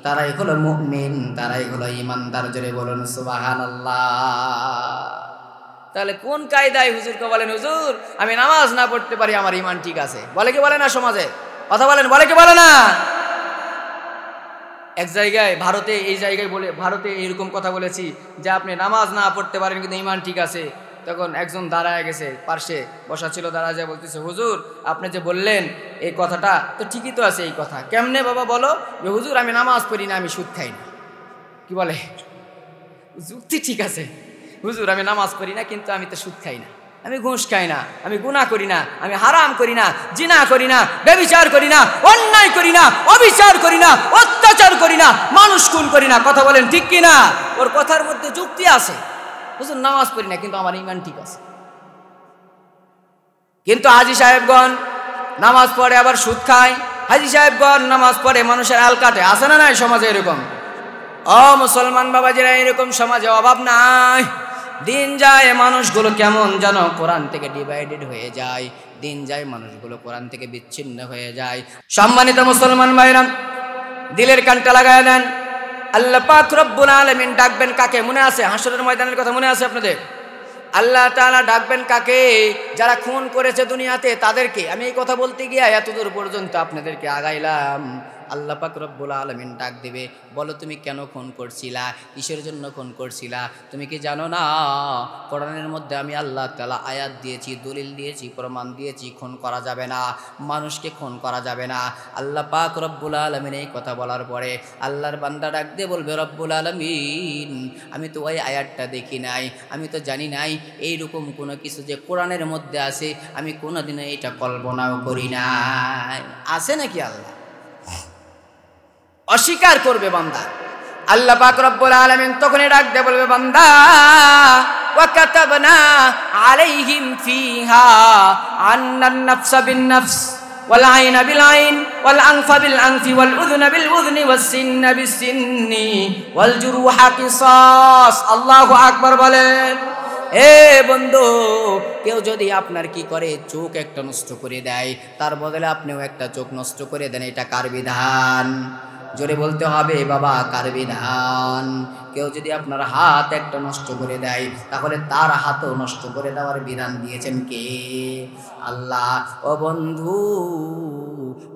তারাই হলো মুমিন, তারাই হলো ঈমানদার। জোরে বলুন সুবহানাল্লাহ। তাহলে কোন কায়দায় হুজুরকে বলেন হুজুর আমি নামাজ না পড়তে পারি আমার ঈমান ঠিক আছে? বলে কি বলে না সমাজে? কথা বলেন, বলে কি বলে না? এক জায়গায় ভারতে, এই জায়গায় বলে ভারতে এরকম কথা বলেছি যে আপনি নামাজ না পড়তে পারেন কিন্তু ইমান ঠিক আছে। তখন একজন দাঁড়ায় গেছে, পার্শ্বে বসা ছিল, দাঁড়ায় যায় বলতেছে, হুজুর আপনি যে বললেন এই কথাটা তো ঠিকই তো আছে। এই কথা কেমনে বাবা বলো? যে হুজুর আমি নামাজ পড়ি না, আমি সুদ খাই না। কি বলে? যুক্তি ঠিক আছে, হুজুর আমি নামাজ পড়ি না কিন্তু আমি তো সুদ খাই না, আমি ঘুষ খাই না, আমি গুনাহ করি না, আমি হারাম করি না, জিনা করি না, ব্যভিচার করি না, অন্যায় করি না, অবিচার করি না, অত্যাচার করি না, মানুষ খুন করি না। কথা বলেন ঠিক কি না? ওর কথার মধ্যে যুক্তি আছে। হুজুর নামাজ পড়ি না কিন্তু আমার ঈমান ঠিক আছে। কিন্তু হাজী সাহেবগণ নামাজ পড়ে আবার সুদ খায়, হাজী সাহেবগণ নামাজ পড়ে মানুষের আল কাটে। আছে না নাই সমাজে এরকম? ও মুসলমান বাবাজিরা, এরকম সমাজে অভাব নাই। দিন যায় মানুষগুলো কেমন যেন কোরআন থেকে ডিভাইডেড হয়ে যায়, দিন যায় মানুষগুলো কোরআন থেকে বিচ্ছিন্ন হয়ে যায়। সম্মানিত মুসলমান ভাইরা, দিলের কানটা লাগায় দেন। আল্লাহ পাক রব্বুল আলামিন ডাকবেন কাকে? মনে আছে হাসরের ময়দানের কথা? মনে আছে আপনাদের? আল্লাহ তাআলা ডাকবেন কাকে? যারা খুন করেছে দুনিয়াতে তাদেরকে। আমি এই কথা বলতে গিয়ে এতদূর পর্যন্ত আপনাদেরকে আগাইলাম। আল্লাহ পাক রব্বুল আলামিন ডাক দেবে, বলো তুমি কেন খুন করছিলা, কিসের জন্য খুন করছিলা? তুমি কি জানো না কোরআনের মধ্যে আমি আল্লাহ তাআলা আয়াত দিয়েছি, দলিল দিয়েছি, প্রমাণ দিয়েছি, খুন করা যাবে না, মানুষকে খুন করা যাবে না। আল্লাহ পাক রব্বুল আলামিন এই কথা বলার পরে আল্লাহর বান্দা ডাক দিয়ে বলবে, রব্বুল আলামিন আমি তো ওই আয়াতটা দেখি নাই, আমি তো জানি নাই এইরকম কোনো কিছু যে কোরআনের মধ্যে আছে, আমি কোনোদিনও এটা কল্পনাও করি নাই। আছে নাকি? আল্লাহ অস্বীকার করবে বান্দা। আল্লাহ পাক রব্বুল আলামিন তখনই ডাক দিয়ে বলবে, বান্দা ওয়া কাতাবনা আলাইহিম ফিহা আন্নান নাফসা বিন নাফস ওয়াল আইনা বিল আইন ওয়াল আনফা বিল আনফি ওয়াল উযনা বিল উযনি ওয়াস সিন্না বিস সিন্নি ওয়াল জুরুহা কিসাস। আল্লাহু আকবার বলেন। এ বন্ধু, কেউ যদি আপনার কি করে চোখ একটা নষ্ট করে দেয়, তার বদলে আপনিও একটা চোখ নষ্ট করে দেন, এটা কার বিধান? জোরে বলতে হবে বাবা, কার বিধান? কেউ যদি আপনার হাত একটা নষ্ট করে দেয়, তাহলে তার হাতও নষ্ট করে দেওয়ার বিধান দিয়েছেন কে? আল্লাহ। ও বন্ধু,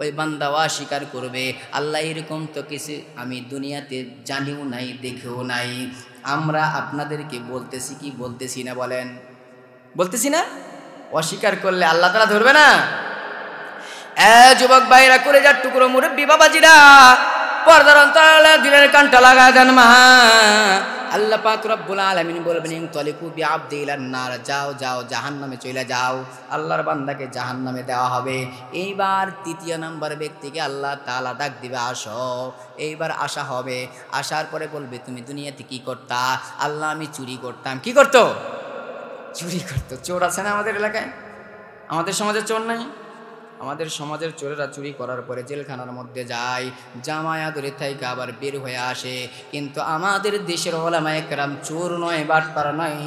ওই বান্দাও স্বীকার করবে, আল্লাহ এরকম তো কিছু আমি দুনিয়াতে জানিও নাই, দেখেও নাই। আমরা আপনাদেরকে বলতেছি কি বলতেছি না? বলেন, বলতেছি না? অস্বীকার করলে আল্লাহ তাআলা ধরবে না? যুবক ভাইরা, করে যার টুকরো মুরব্বী বাবাজিরা, পর্দার অন্তরালে দিলের কানটা লাগায় দেন। মা আল্লাহ পাক রব্বুল আলামিন বলবেন, ইনতালিকু বিআবদি ইলান নার, যাও যাও জাহান্নামে চলে যাও। আল্লাহর বান্দাকে জাহান্নামে দেওয়া হবে। এইবার তৃতীয় নাম্বার ব্যক্তিকে আল্লাহ তাআলা ডাক দিবে, আসো। এইবার আসা হবে। আসার পরে বলবে, তুমি দুনিয়াতে কি করতা? আল্লাহ আমি চুরি করতাম। কি করতো? চুরি করতো। চোর আছে না আমাদের এলাকায়? আমাদের সমাজে চোর নাই? আমাদের সমাজের চোরেরা চুরি করার পরে জেলখানার মধ্যে যায়, জামায়া ধরে থাইকা আবার বের হয়ে আসে। কিন্তু আমাদের দেশের ওলামায়ে কেরাম চোর নয়, বাটপার নয়।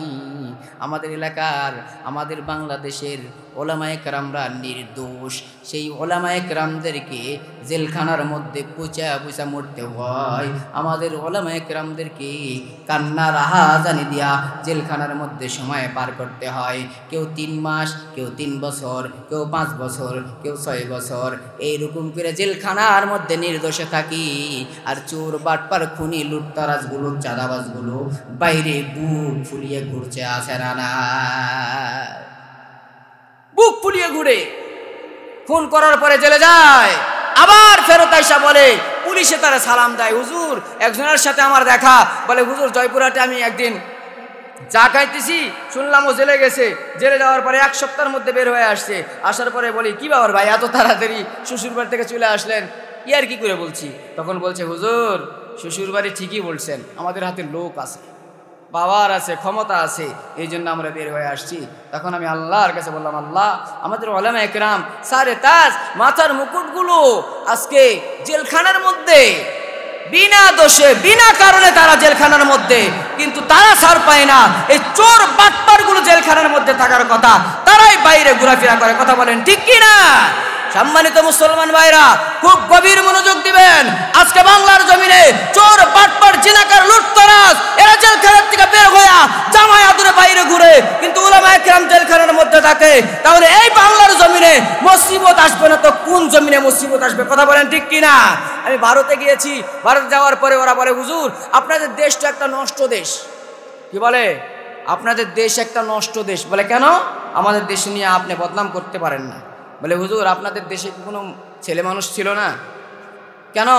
আমাদের এলাকার, আমাদের বাংলাদেশের ওলামায়ে কেরামরা নির্দোষ। সেই ওলামায়ে কেরামদেরকে জেলখানার মধ্যে পুচা পুচা মরতে হয়। আমাদের ওলামায়ে কেরামদেরকে কান্নার আহাজানি দিয়া জেলখানার মধ্যে সময় পার করতে হয়। কেউ 3 মাস, কেউ 3 বছর, কেউ 5 বছর, কেউ 6 বছর, এইরকম করে জেলখানার মধ্যে নির্দোষে থাকি। আর চোর বাটপার খুনি লুটতারাজগুলো, চাঁদাবাজগুলো বাইরে বুক ফুলিয়ে ঘুরছে, আছে না? বুক ফুলিয়ে ঘুরে খুন করার পরে জেলে যায়, আবার ফেরত আইসা বলে, পুলিশে তারা সালাম দেয়, হুজুর একজনের সাথে আমার দেখা, বলে হুজুর জয়পুরহাটে আমি একদিন চা খাইতেছি, শুনলাম ও জেলে গেছে। জেলে যাওয়ার পরে 1 সপ্তাহের মধ্যে বের হয়ে আসছে। আসার পরে বলি, কি ব্যাপার ভাই, এত তাড়াতাড়ি শ্বশুর বাড়ি থেকে চলে আসলেন? ইয়ার কি করে বলছি। তখন বলছে, হুজুর শ্বশুর বাড়ি ঠিকই বলছেন, আমাদের হাতে লোক আছে, পাওয়ার আছে, ক্ষমতা আছে, এই জন্য আমরা বের হয়ে আসছি। তখন আমি আল্লাহর কাছে বললাম, আল্লাহ আমাদের ওলামায়ে কেরাম সারে তাজ মাথার মুকুটগুলো আজকে জেলখানার মধ্যে বিনা দোষে, বিনা কারণে তারা জেলখানার মধ্যে, কিন্তু তারা ছাড় পায় না। এই চোর বাটপারগুলো জেলখানার মধ্যে থাকার কথা, তারাই বাইরে ঘোরাফেরা করে। কথা বলেন ঠিক কি না? সম্মানিত মুসলমান ভাইরা, খুব গভীর মনোযোগ দিবেন। আজকে বাংলার জমিনে চোর বাটপার জিনাকার লুটতরাজ এরা জেলখানা থেকে বের হয়ে জামায়াত ভিতরে বাইরে ঘুরে, কিন্তু উলামায়ে কেরাম জেলখানার মধ্যে থাকে, তাহলে এই বাংলার জমিনে মুসিবত আসবে না তো কোন জমিনে মুসিবত আসবে? কথা বলেন ঠিক কিনা? আমি ভারতে গিয়েছি, ভারত যাওয়ার পরে ওরা বলে, হুজুর আপনাদের দেশটা একটা নষ্ট দেশ। কি বলে? আপনাদের দেশ একটা নষ্ট দেশ। বলে কেন? আমাদের দেশ নিয়ে আপনি বদনাম করতে পারেন না। বলে হুজুর আপনাদের দেশে কোনো ছেলে মানুষ ছিল না? কেন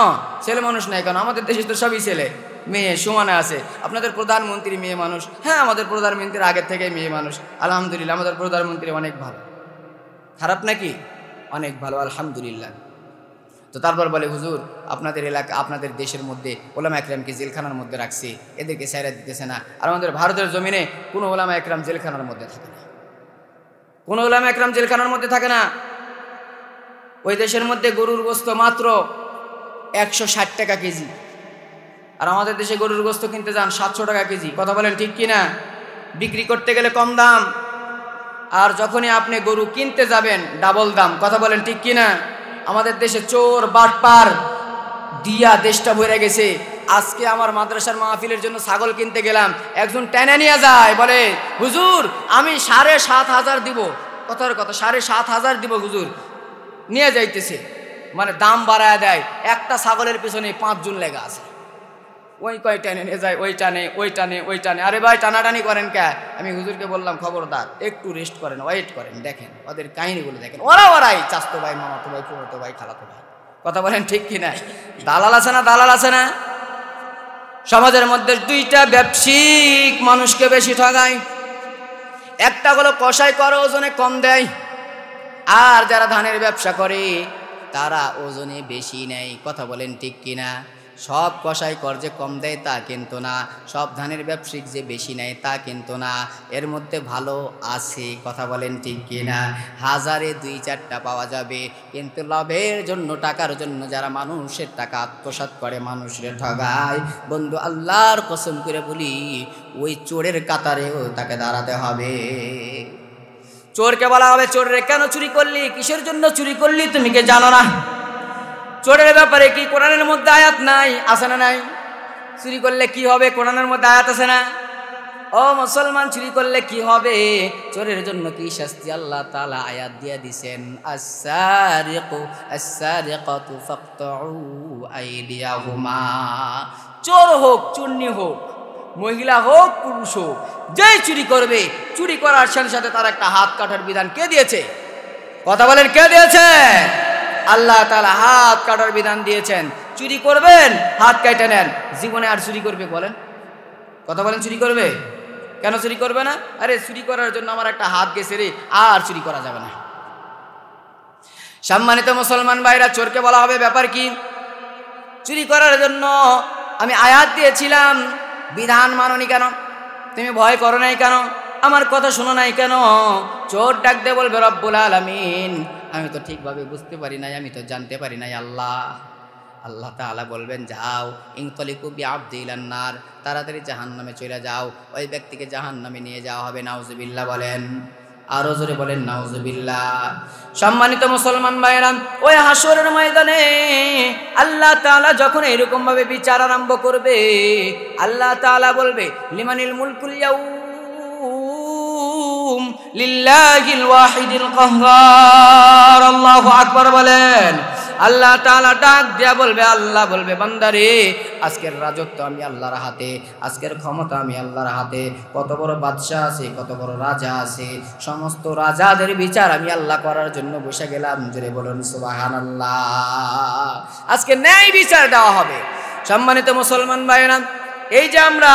ছেলে মানুষ নাই কেন? আমাদের দেশে তো সবই ছেলে মেয়ে সমানে আছে। আপনাদের প্রধানমন্ত্রী মেয়ে মানুষ। হ্যাঁ, আমাদের প্রধানমন্ত্রীর আগের থেকে মেয়ে মানুষ। আলহামদুলিল্লাহ, আমাদের প্রধানমন্ত্রী অনেক ভালো। খারাপ নাকি? অনেক ভালো, আলহামদুলিল্লাহ। তো তারপর বলে হুজুর আপনাদের এলাকা, আপনাদের দেশের মধ্যে ওলামা একরামকে জেলখানার মধ্যে রাখছে, এদেরকে ছাইরা দিতেছে না। আর আমাদের ভারতের জমিনে কোনো ওলামা একরাম জেলখানার মধ্যে থাকে না, কোনো ওলামা একরাম জেলখানার মধ্যে থাকে না। ওই দেশের মধ্যে গরুর গোস্ত মাত্র 160 টাকা কেজি, আর আমাদের দেশে গরুর গোস্ত কিনতে যান 700 টাকা কেজি। কথা বলেন ঠিক কিনা? বিক্রি করতে গেলে কম দাম, আর যখনই আপনি গরু কিনতে যাবেন ডাবল দাম। কথা বলেন ঠিক কিনা? আমাদের দেশে চোর বাটপার দিয়া দেশটা ভরে গেছে। আজকে আমার মাদ্রাসার মাহফিলের জন্য ছাগল কিনতে গেলাম, একজন টেনে নিয়ে যায়, বলে হুজুর আমি 7,500 দিব। কথার কথা 7,500 দিব হুজুর। নিয়ে যাইতেছে, মানে দাম বাড়ায় দেয়। একটা ছাগলের পিছনে 5 জন লেগা আছে। ওই কয় টানে নিয়ে যায়, ওই টানে ওই টানে ওই টানে। আরে ভাই টানাটানি করেন কে? আমি হুজুরকে বললাম খবরদার একটু রেস্ট করেন, ওয়েট করেন, দেখেন ওদের কাহিনীগুলো দেখেন। ওরাই চাচতো ভাই, মামাতো ভাই, ফুফাতো ভাই, খালাতো ভাই। কথা বলেন ঠিক কিনা? দালাল আছে না? দালাল আছে না? সমাজের মধ্যে দুইটা ব্যবসায়িক মানুষকে বেশি ঠগায়। একটা হলো কষাই করে, ওজনে কম দেয়, আর যারা ধানের ব্যবসা করে তারা ওজনে বেশি নেয়। কথা বলেন ঠিক কিনা? সব কষাই কর যে কম দেয় তা কিন্তু না, সব ধানের ব্যবসায়িক যে বেশি নেয় তা কিন্তু না, এর মধ্যে ভালো আছে। কথা বলেন ঠিক কিনা? হাজারে 2-4টা পাওয়া যাবে, কিন্তু লাভের জন্য, টাকার জন্য যারা মানুষের টাকা আত্মসাৎ করে, মানুষের ঠগায়, বন্ধু আল্লাহর কসম করে বলি ওই চোরের কাতারেও তাকে দাঁড়াতে হবে। চোরকে বলা হবে, চোর রে কেন চুরি করলি, কিসের জন্য চুরি করলি, তুমি কি জানো না? চোরের ব্যাপারে কি কোরআনের মধ্যে আয়াত নাই? আছে না নাই? চুরি করলে কি হবে, কোরআনের মধ্যে আয়াত আছে না? ও মুসলমান, চুরি করলে কি হবে? চোরের জন্য কি শাস্তি আল্লাহ তাআলা আয়াত দিয়ে দিবেন, আস-সারিকু আস-সারিকাতু ফাকতাউ আইদিয়াহুমা। চোর হোক, চুন্নি হোক, মহিলা হোক, পুরুষ হোক, যেই চুরি করবে, চুরি করার সাথে সাথে তার একটা হাত কাটার বিধান কে দিয়েছে? কথা বলেন কে দিয়েছে? আল্লাহ তাআলা হাত কাটার বিধান দিয়েছেন। চুরি করবেন, হাত কেটে নেন। জীবনে আর চুরি করবে বলেন? কথা বলেন, চুরি করবে? কেন চুরি করবে না? আরে চুরি করার জন্য আমার একটা হাত গেছে রে, আর চুরি করা যাবে না। সম্মানিত মুসলমান ভাইরা, চোরকে বলা হবে ব্যাপার কি? চুরি করার জন্য আমি আয়াত দিয়েছিলাম, বিধান মাননি কেন? তুমি ভয় করো নাই কেন? আমার কথা শোনো নাই কেন? চোর ডাক দিয়ে বলবে, রব্বুল আলামিন আমি তো ঠিকভাবে বুঝতে পারি নাই, আমি তো জানতে পারি নাই আল্লাহ। আল্লাহ তাআলা বলবেন, যাও ইনতলিকু বিআবদি ইলান নার, তাড়াতাড়ি জাহান্নামে চলে যাও, ওই ব্যক্তিকে জাহান্নামে নিয়ে যাওয়া হবে। নাউজুবিল্লাহ বলেন, আরো জোরে বলেন নাউজুবিল্লাহ। সম্মানিত মুসলমান ভাইরা, ওই হাসরের ময়দানে আল্লাহ তাআলা যখন এরকম ভাবে বিচার আরম্ভ করবে, আল্লাহ তাআলা বলবে, লিমানিল মুলকুল ইয়াউম লিল্লাহিল ওয়াহিদিল কাহ্হার। আল্লাহু আকবার বলেন। আল্লাহ তাআলা ডাক দিয়া বলবে, আল্লাহ বলবে, বান্দারে আজকের রাজত্ব আমি আল্লাহর হাতে, আজকের ক্ষমতা আমি আল্লাহর হাতে। কত বড় বাদশা আছে, কত বড় রাজা আছে, সমস্ত রাজাদের বিচার আমি আল্লাহ করার জন্য বসে গেলাম। জোরে বলুন সুবহানাল্লাহ। আজকে ন্যায় বিচার দেওয়া হবে। সম্মানিত মুসলমান ভাইরা, এই যে আমরা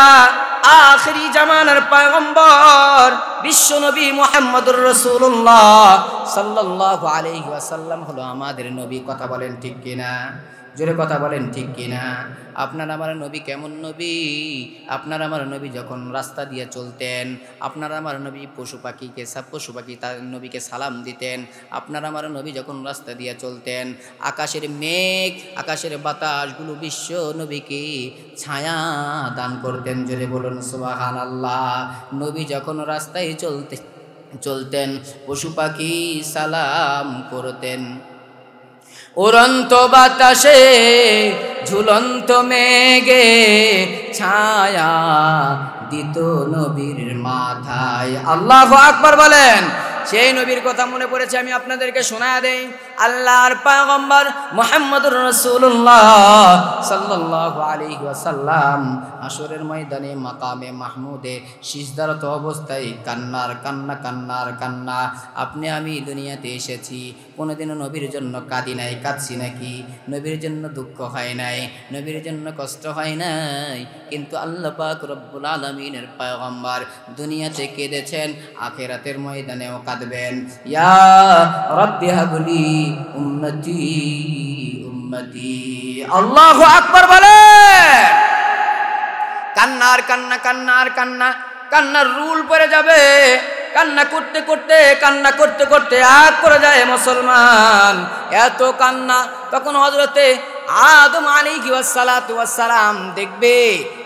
আখিরি জামানার পয়গম্বর বিশ্ব নবী মুহাম্মদুর রাসূলুল্লাহ সাল্লাল্লাহু আলাইহি ওয়াসাল্লাম হলো আমাদের নবী। কথা বলেন ঠিক কিনা? জোরে কথা বলেন ঠিক কিনা? আপনার আমার নবী কেমন নবী? আপনার আমার নবী যখন রাস্তা দিয়ে চলতেন, আপনার আমার নবী পশু পাখি তার নবীকে সালাম দিতেন। আপনার আমার নবী যখন রাস্তা দিয়ে চলতেন, আকাশের মেঘ, আকাশের বাতাসগুলো বিশ্ব নবীকে ছায়া দান করতেন। জোরে বলুন সুবহানাল্লাহ। নবী যখন রাস্তায় চলতেন, পশু পাখি সালাম করতেন। উড়ন্ত বাতাসে, ঝুলন্ত মেঘে ছায়া দিত নবীর মাথায়। আল্লাহু আকবার বলেন। সেই নবীর কথা মনে পড়েছে, আমি আপনাদেরকে শোনায়া দেই। আল্লাহর পয়গম্বর মুহাম্মদুর রাসূলুল্লাহ সাল্লাল্লাহু আলাইহি ওয়াসাল্লাম হাসরের ময়দানে মাকামে মাহমুদে সিজদারত অবস্থায় কান্না। আপনি আমি দুনিয়াতে এসেছি, কোনোদিনও নবীর জন্য কাঁদি নাই, কাঁদছি নাকি? নবীর জন্য দুঃখ হয় নাই, নবীর জন্য কষ্ট হয় নাই, কিন্তু আল্লাহ পাক রব্বুল আলামিনের পয়গম্বর দুনিয়াতে কেঁদেছেন, আখিরাতের ময়দানেও কাঁদবেন। ইয়া রাব্বি হাবলি উম্মতি উম্মতি। আল্লাহু আকবার বলেন। কান্নার রুল পড়ে যাবে। কান্না করতে করতে আগ করে যায় মুসলমান, এত কান্না। তখন হযরতে আদম আলাইহিস সালাতু ওয়াস সালাম দেখবে,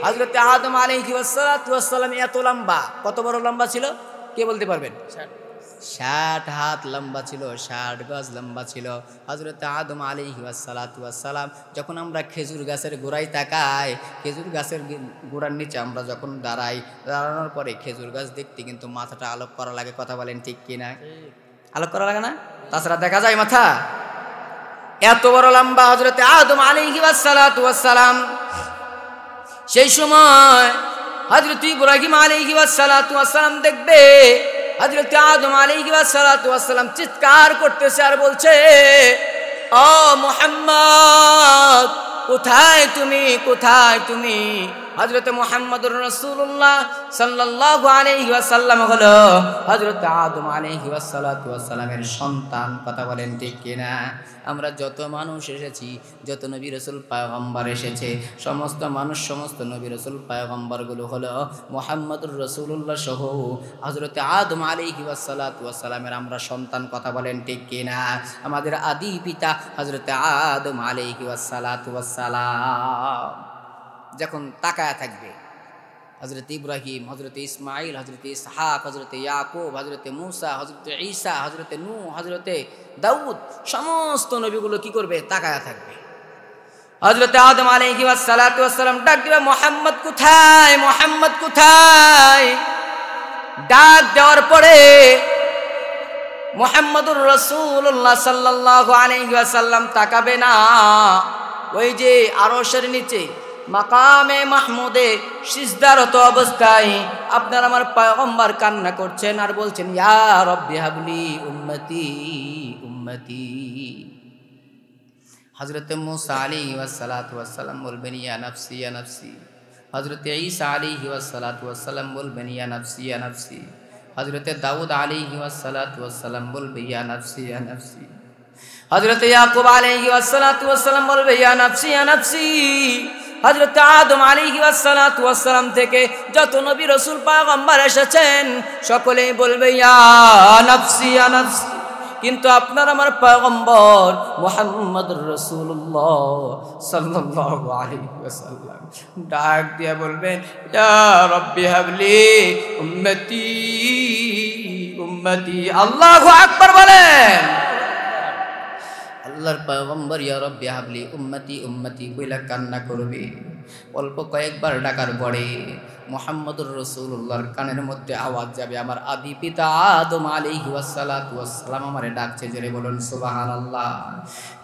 হযরতে আদম আলাইহিস সালাতু ওয়াস সালাম এত লম্বা। কত বড় লম্বা ছিল কে বলতে পারবেন? 60 হাত লম্বা ছিল, 60 গজ লম্বা ছিল হযরতে আদম আলাইহিস সালাতু ওয়াস সালাম। যখন আমরা খেজুর গাছের গোড়ায় তাকাই, খেজুর গাছের গোড়ার নিচে আমরা যখন দাঁড়ানোর পরে খেজুর গাছ দেখতে কিন্তু মাথাটা আলোক করা লাগে। কথা বলেন ঠিক কিনা? আলোক করা লাগে না? তাছাড়া দেখা যায় মাথা? এত বড় লম্বা হযরতে আদম আলাইহিস সালাতু ওয়াস সালাম। সেই সময় হযরত ইব্রাহিম আলাইহিস সালাতু ওয়াস সালাম দেখবে হযরত আদম আলাইহিস সালাতু ওয়াস সালাম চিৎকার করতেছে আর বলছে, ও মুহাম্মদ, কোথায় তুমি? হযরত মুহাম্মদুর রাসূলুল্লাহ সাল্লাল্লাহু আলাইহি ওয়াসাল্লাম হলো হযরত আদম আলাইহিস সালাতু ওয়াস সালামের সন্তান। কথা বলেন ঠিক কিনা? আমরা যত মানুষ এসেছি, যত নবী রাসূল পয়গম্বর এসেছে, সমস্ত মানুষ, সমস্ত নবী রাসূল পয়গম্বরগুলো হলো মুহাম্মদুর রাসূলুল্লাহ সহ হযরত আদম আলাইহিস সালাতু ওয়াস সালামের আমরা সন্তান। কথা বলেন ঠিক কিনা? আমাদের আদি পিতা হযরত আদম আলাইহিস সালাতু ওয়াস সালাম যখন তাকায়া থাকবে, হযরত ইব্রাহিম, হযরত ইসমাইল, হযরত ইসহাক, হযরত ইয়াকুব, হযরত মুসা, হযরত ঈসা, হযরত নূহ, হযরত দাউদ, সমস্ত নবীগুলো কি করবে? তাকায়া থাকবে। হযরত আদম আলাইহিস সালাতু ওয়াস সালাম ডাক দিবে, মুহাম্মদ কোথায়? ডাক দেওয়ার পরে মুহাম্মদুর রাসূলুল্লাহ সাল্লাল্লাহু আলাইহি ওয়াসাল্লাম তাকাবে না। ওই যে আরশের নিচে মাকামে মাহমুদে সিজদারত অবস্থায় আপনার আমার পয়গম্বর কান্না করছেন আর বলছেন, ইয়া রাব্বি হাবলি উম্মতি উম্মতি। হযরত মুসা আলাইহিস সালাতু ওয়াস সালাম বলবেন, ইয়া নাফসি ইয়া নাফসি। হযরত ঈসা আলাইহিস সালাতু ওয়াস সালাম বলবেন, ইয়া নাফসি ইয়া নাফসি। হযরত দাউদ আলাইহিস সালাতু ওয়াস সালাম বলবে, ইয়া নাফসি ইয়া নাফসি। হযরত ইয়াকুব আলাইহিস সালাতু ওয়াস সালাম বলবে, ইয়া নাফসি ইয়া নাফসি। হযরত আদম আলাইহিস সালাতু ওয়াস সালাম থেকে যত নবী রাসূল পয়গম্বর এসেছেন সকলেই বলবে, ইয়া নাফসি ইয়া নাফসি। কিন্তু আপনার আমার পয়গম্বর মুহাম্মদুর রাসূলুল্লাহ সাল্লাল্লাহু আলাইহি ওয়াসাল্লাম ডাক দিয়ে বলবেন, ইয়া রাব্বি হাবলি উম্মতি উম্মতি। আল্লাহু আকবার বলেন। আল্লাহর পয়গম্বর ইয়া রাব্বি হাবলি উম্মতি উম্মতি কইলা কান্না করবে। অল্প কয়েকবার ডাকার পরে মুহাম্মদুর রাসূলুল্লাহর কানের মধ্যে আওয়াজ যাবে, আমার আদি পিতা আদম আলাইহিস সালাতু ওয়াস সালাম আমারে ডাকছে। জোরে বলুন সুবহানাল্লাহ।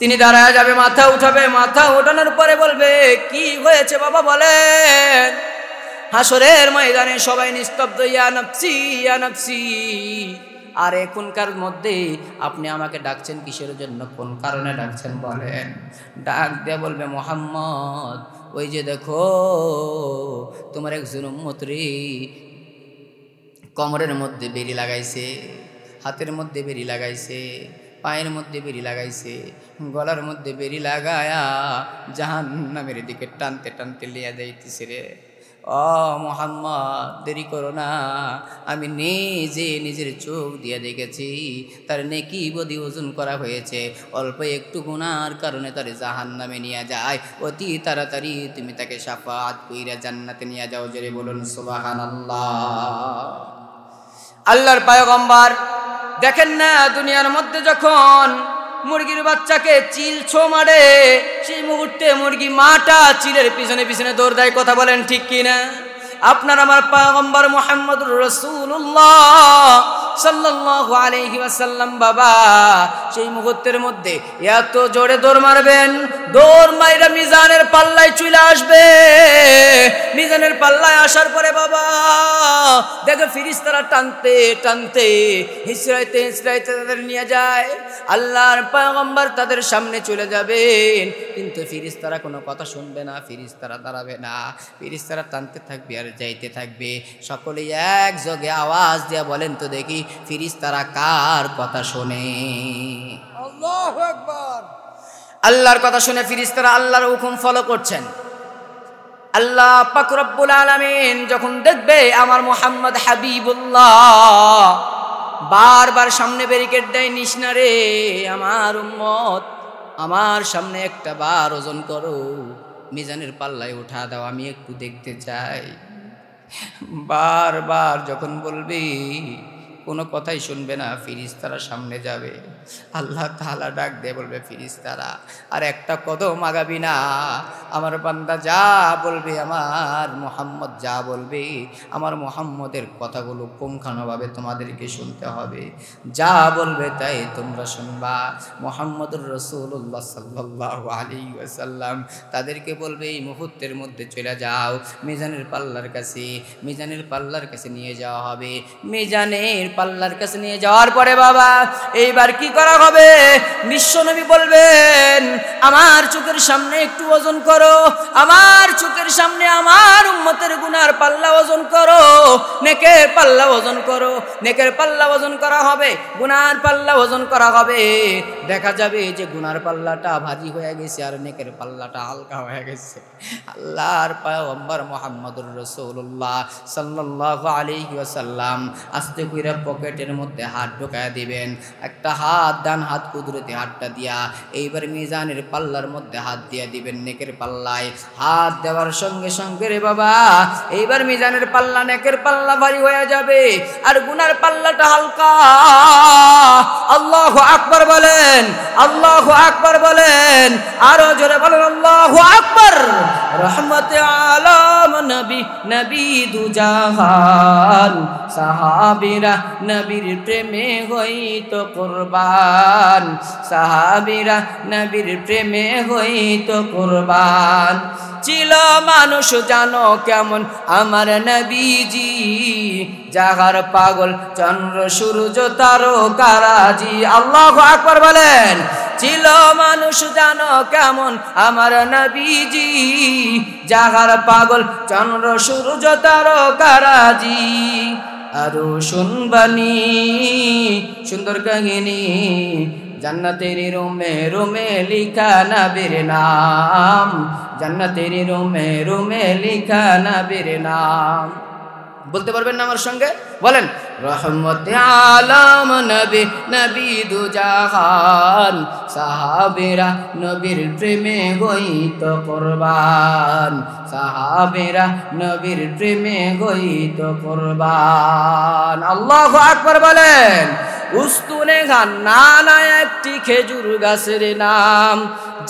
তিনি দাঁড়ায় যাবে, মাথা উঠাবে, মাথা ওঠানোর পরে বলবে, কি হয়েছে বাবা বলেন? হাসরের ময়দানে সবাই নিস্তব্ধ, ইয়া নাফসি ইয়া নাফসি। আর এখনকার মধ্যে আপনি আমাকে ডাকছেন কিসের জন্য? কোন কারণে ডাকছেন বলেন? ডাক দিয়ে বলবে, মুহাম্মদ, ওই যে দেখো তোমার একজন উম্মত রে কোমরের মধ্যে বেড়ি লাগাইছে, হাতের মধ্যে বেড়ি লাগাইছে, পায়ের মধ্যে বেড়ি লাগাইছে, গলার মধ্যে বেড়ি লাগায়া জাহান্নামের দিকে টানতে টানতে লিয়া যাইতেছে রে। ও মুহাম্মদ, দেরি করো না, আমি নিজে নিজের চোখ দিয়ে দেখেছি তার নেকি বদি ওজন করা হয়েছে। অল্প একটু গুনার কারণে তার জাহান্নামে নিয়ে যায়, অতি তাড়াতাড়ি তুমি তাকে শাফাআত কইরা জান্নাতে নিয়ে যাও। জোরে বলুন সুবহানাল্লাহ। আল্লাহর পয়গম্বর দেখেন না, দুনিয়ার মধ্যে যখন মুরগির বাচ্চাকে চিল ছো মারে, সেই মুহূর্তে মুরগি মাটা চিলের পিছনে পিছনে দৌড় দেয়। কথা বলেন ঠিক কিনা? আপনার আমার পয়গম্বর মুহাম্মদুর রাসূলুল্লাহ সাল্লাল্লাহু আলাইহি ওয়াসাল্লাম বাবা সেই মুহূর্তের মধ্যে এত জোরে দৌড় মারবেন, দৌড় মাইরা মিজানের পাল্লায় চলে আসবে। মিজানের পাল্লায় আসার পরে বাবা দেখো ফেরেশতারা টানতে টানতে হিসরাইতে হিসরাইতে তাদের নিয়ে যায়। আল্লাহর পয়গম্বর তাদের সামনে চলে যাবেন, কিন্তু ফেরেশতারা কোনো কথা শুনবে না, ফেরেশতারা দাঁড়াবে না, ফেরেশতারা টানতে থাকবে আর যাইতে থাকবে। সকলেই একযোগে আওয়াজ দিয়ে বলেন তো দেখি, ফেরেশতারা কার কথা শোনে? আল্লাহু আকবার। আল্লাহর কথা শুনে ফেরেশতারা আল্লাহর হুকুম ফলো করছেন। আল্লাহ পাক রব্বুল আলামিন যখন দেখবে আমার মুহাম্মদ হাবিবুল্লাহ বারবার সামনে ব্যারিকেড দেয়, নিশনা রে আমার উম্মত, আমার সামনে একটা বার ওজন করো, মিজানের পাল্লায় উঠা দাও, আমি একটু দেখতে চাই। বারবার যখন বলবি কোনো কথাই শুনবে না, ফেরেশতারা সামনে যাবে। আল্লাহ তাআলা ডাক দিয়ে বলবে, ফেরেশতারা আর একটা কদম আগাবি না, আমার বান্দা যা বলবে, আমার মুহাম্মদ যা বলবে, আমার মুহাম্মদের কথাগুলো পুঙ্খানুভাবে তোমাদেরকে শুনতে হবে, যা বলবে তাই তোমরা শুনবা। মুহাম্মদুর রাসূলুল্লাহ সাল্লাল্লাহু আলাইহি ওয়াসাল্লাম তাদেরকে বলবে, এই মুহূর্তের মধ্যে চলে যাও মিজানের পাল্লার কাছে, মিজানের পাল্লার কাছে নিয়ে যাওয়া হবে। মিজানের পাল্লার কাছে নিয়ে যাওয়ার পরে বাবা এইবার কি করা হবে? বিশ্বনবী বলবেন, আমার চোখের সামনে একটু ওজন করো, আমার চোখের সামনে আমার উম্মতের গুনার পাল্লা ওজন করো, নেকের পাল্লা ওজন করো। নেকের পাল্লা ওজন করা হবে, গুনার পাল্লা ওজন করা হবে। দেখা যাবে যে গুনার পাল্লাটা ভারী হয়ে গেছে আর নেকের পাল্লাটা হালকা হয়ে গেছে। আল্লাহর পয়গম্বর মুহাম্মদুর রাসূলুল্লাহ সাল্লাল্লাহু আলাইহি ওয়াসাল্লাম আস্তে কইরা পকেটের মধ্যে হাত ঢোকায় দিবেন। একটা হাত ডান হাত কুদরতি হাতটা দিয়া এইবার মিজানের পাল্লার মধ্যে হাত দিয়ে দিবেন। নেকের পাল্লায় হাত দেওয়ার সঙ্গে সঙ্গে রে বাবা এইবার মিজানের পাল্লা নেকের পাল্লা ভারী হয়ে যাবে আর গুনার পাল্লাটা হালকা। আল্লাহু আকবার বলেন, আল্লাহু আকবার বলেন, আরো জোরে বলেন আল্লাহু আকবার। রহমতে আলম নবী, নবী দুজাহান, সাহাবীরা নবীর প্রেমে হইতো কুরবান, সাহাবীরা নবীর প্রেমে হইতো কুরবান। ছিল মানুষ জানো কেমন আমার নবীজি, জাগার পাগল চন্দ্র সূর্য তারকারাজি। আল্লাহু আকবার বলেন। ছিল মানুষ জানো কেমন আমার নবীজি, জাগার পাগল চন্দ্র সূর্য তারকারাজি। আরো শুনবানি সুন্দর কাহিনী, জান্নাতের রুমে রুমে লিখা নবীর নাম, জান্নাতের রুমে রুমে লিখা নবীর নাম। বলতে পারবেন না আমার সঙ্গে? বলেন, রহমতে আলম নবী, নবী দুজাহান, সাহাবীরা নবীর প্রেমে হইতো কুরবান, সাহাবীরা নবীর প্রেমে হইতো কুরবান। আল্লাহু আকবার বলেন। উস্তুনে গান্না একটি খেজুর গাছের নাম,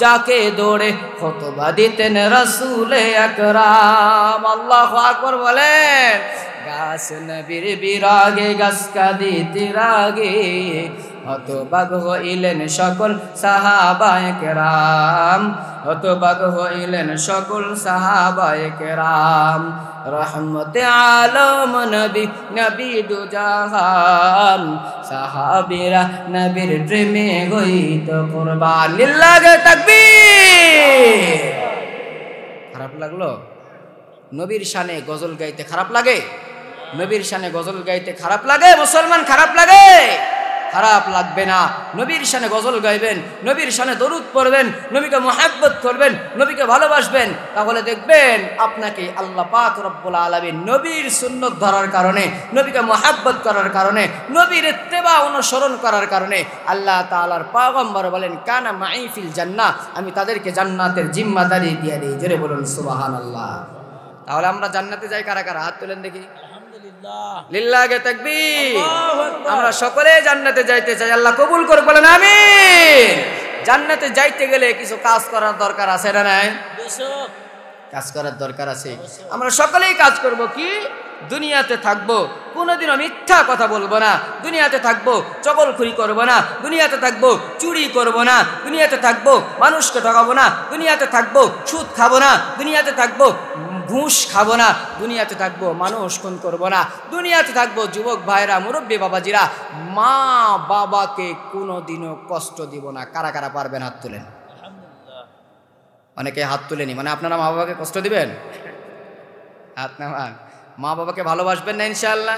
যাকে দৌড়ে খুতবা দিতেন রাসূলে আকরাম। আল্লাহু আকবার বলেন। গাছ নবীর বিরাগে গাছ কাঁদিতে রাগে, হতবাক হইলেন সকল সাহাবায়ে কেরাম, হতবাক হইলেন সকল সাহাবায়ে কেরাম। রহমতে আলম নবী, নবী দুজাহান, সাহাবীরা নবীর প্রেমে হইতো কুরবান। লিল্লাহি তাকবীর। খারাপ লাগলো? নবীর শানে গজল গাইতে খারাপ লাগে? নবীর শানে গজল গাইতে খারাপ লাগে? মুসলমান খারাপ লাগে? খারাপ লাগবে না। নবীর শানে গজল গাইবেন, নবীর শানে দরুদ পড়বেন, নবীকে মুহাব্বত করবেন, নবীকে ভালোবাসবেন, তাহলে দেখবেন আপনাকে আল্লাহ পাক রব্বুল আলামিন নবীর সুন্নাত ধরার কারণে, নবীকে মুহাব্বত করার কারণে, নবীর ইত্তেবা অনুসরণ করার কারণে আল্লাহ তাআলার পয়গম্বর বলেন, কানা মাই ফিল জান্নাহ, আমি তাদেরকে জান্নাতের জিম্মাদারি দিয়ে দিই। জোরে বলুন সুবহানাল্লাহ। তাহলে আমরা জান্নাতে যাই কারা কারা? হাত তোলেন দেখি। লিল্লাহি তাকবীর। আমরা সকলে জান্নাতে যাইতে চাই, আল্লাহ কবুল করে বলেন আমিন। জান্নাতে যাইতে গেলে কিছু কাজ করার দরকার আছে না নাই? কাজ করার দরকার আছে। আমরা সকলেই কাজ করব কি, দুনিয়াতে থাকবো, কোনোদিনও মিথ্যা কথা বলবো না, দুনিয়াতে থাকবো চগলখুরি করবো না, দুনিয়াতে থাকবো চুরি করবো না, দুনিয়াতে থাকবো মানুষকে ঠকাবো না, দুনিয়াতে থাকবো সুদ খাবো না, দুনিয়াতে থাকবো ঘুষ খাবো না, দুনিয়াতে থাকবো মানুষ খুন করবো না, দুনিয়াতে থাকবো যুবক ভাইরা মুরব্বী বাবাজিরা মা বাবাকে কোনোদিনও কষ্ট দিব না। কারা কারা পারবেন হাত তুলেন? অনেকে হাত তুলেনি, মানে আপনারা মা বাবাকে কষ্ট দিবেন? হাত নামান। মা বাবাকে ভালোবাসবেন না ইনশাআল্লাহ?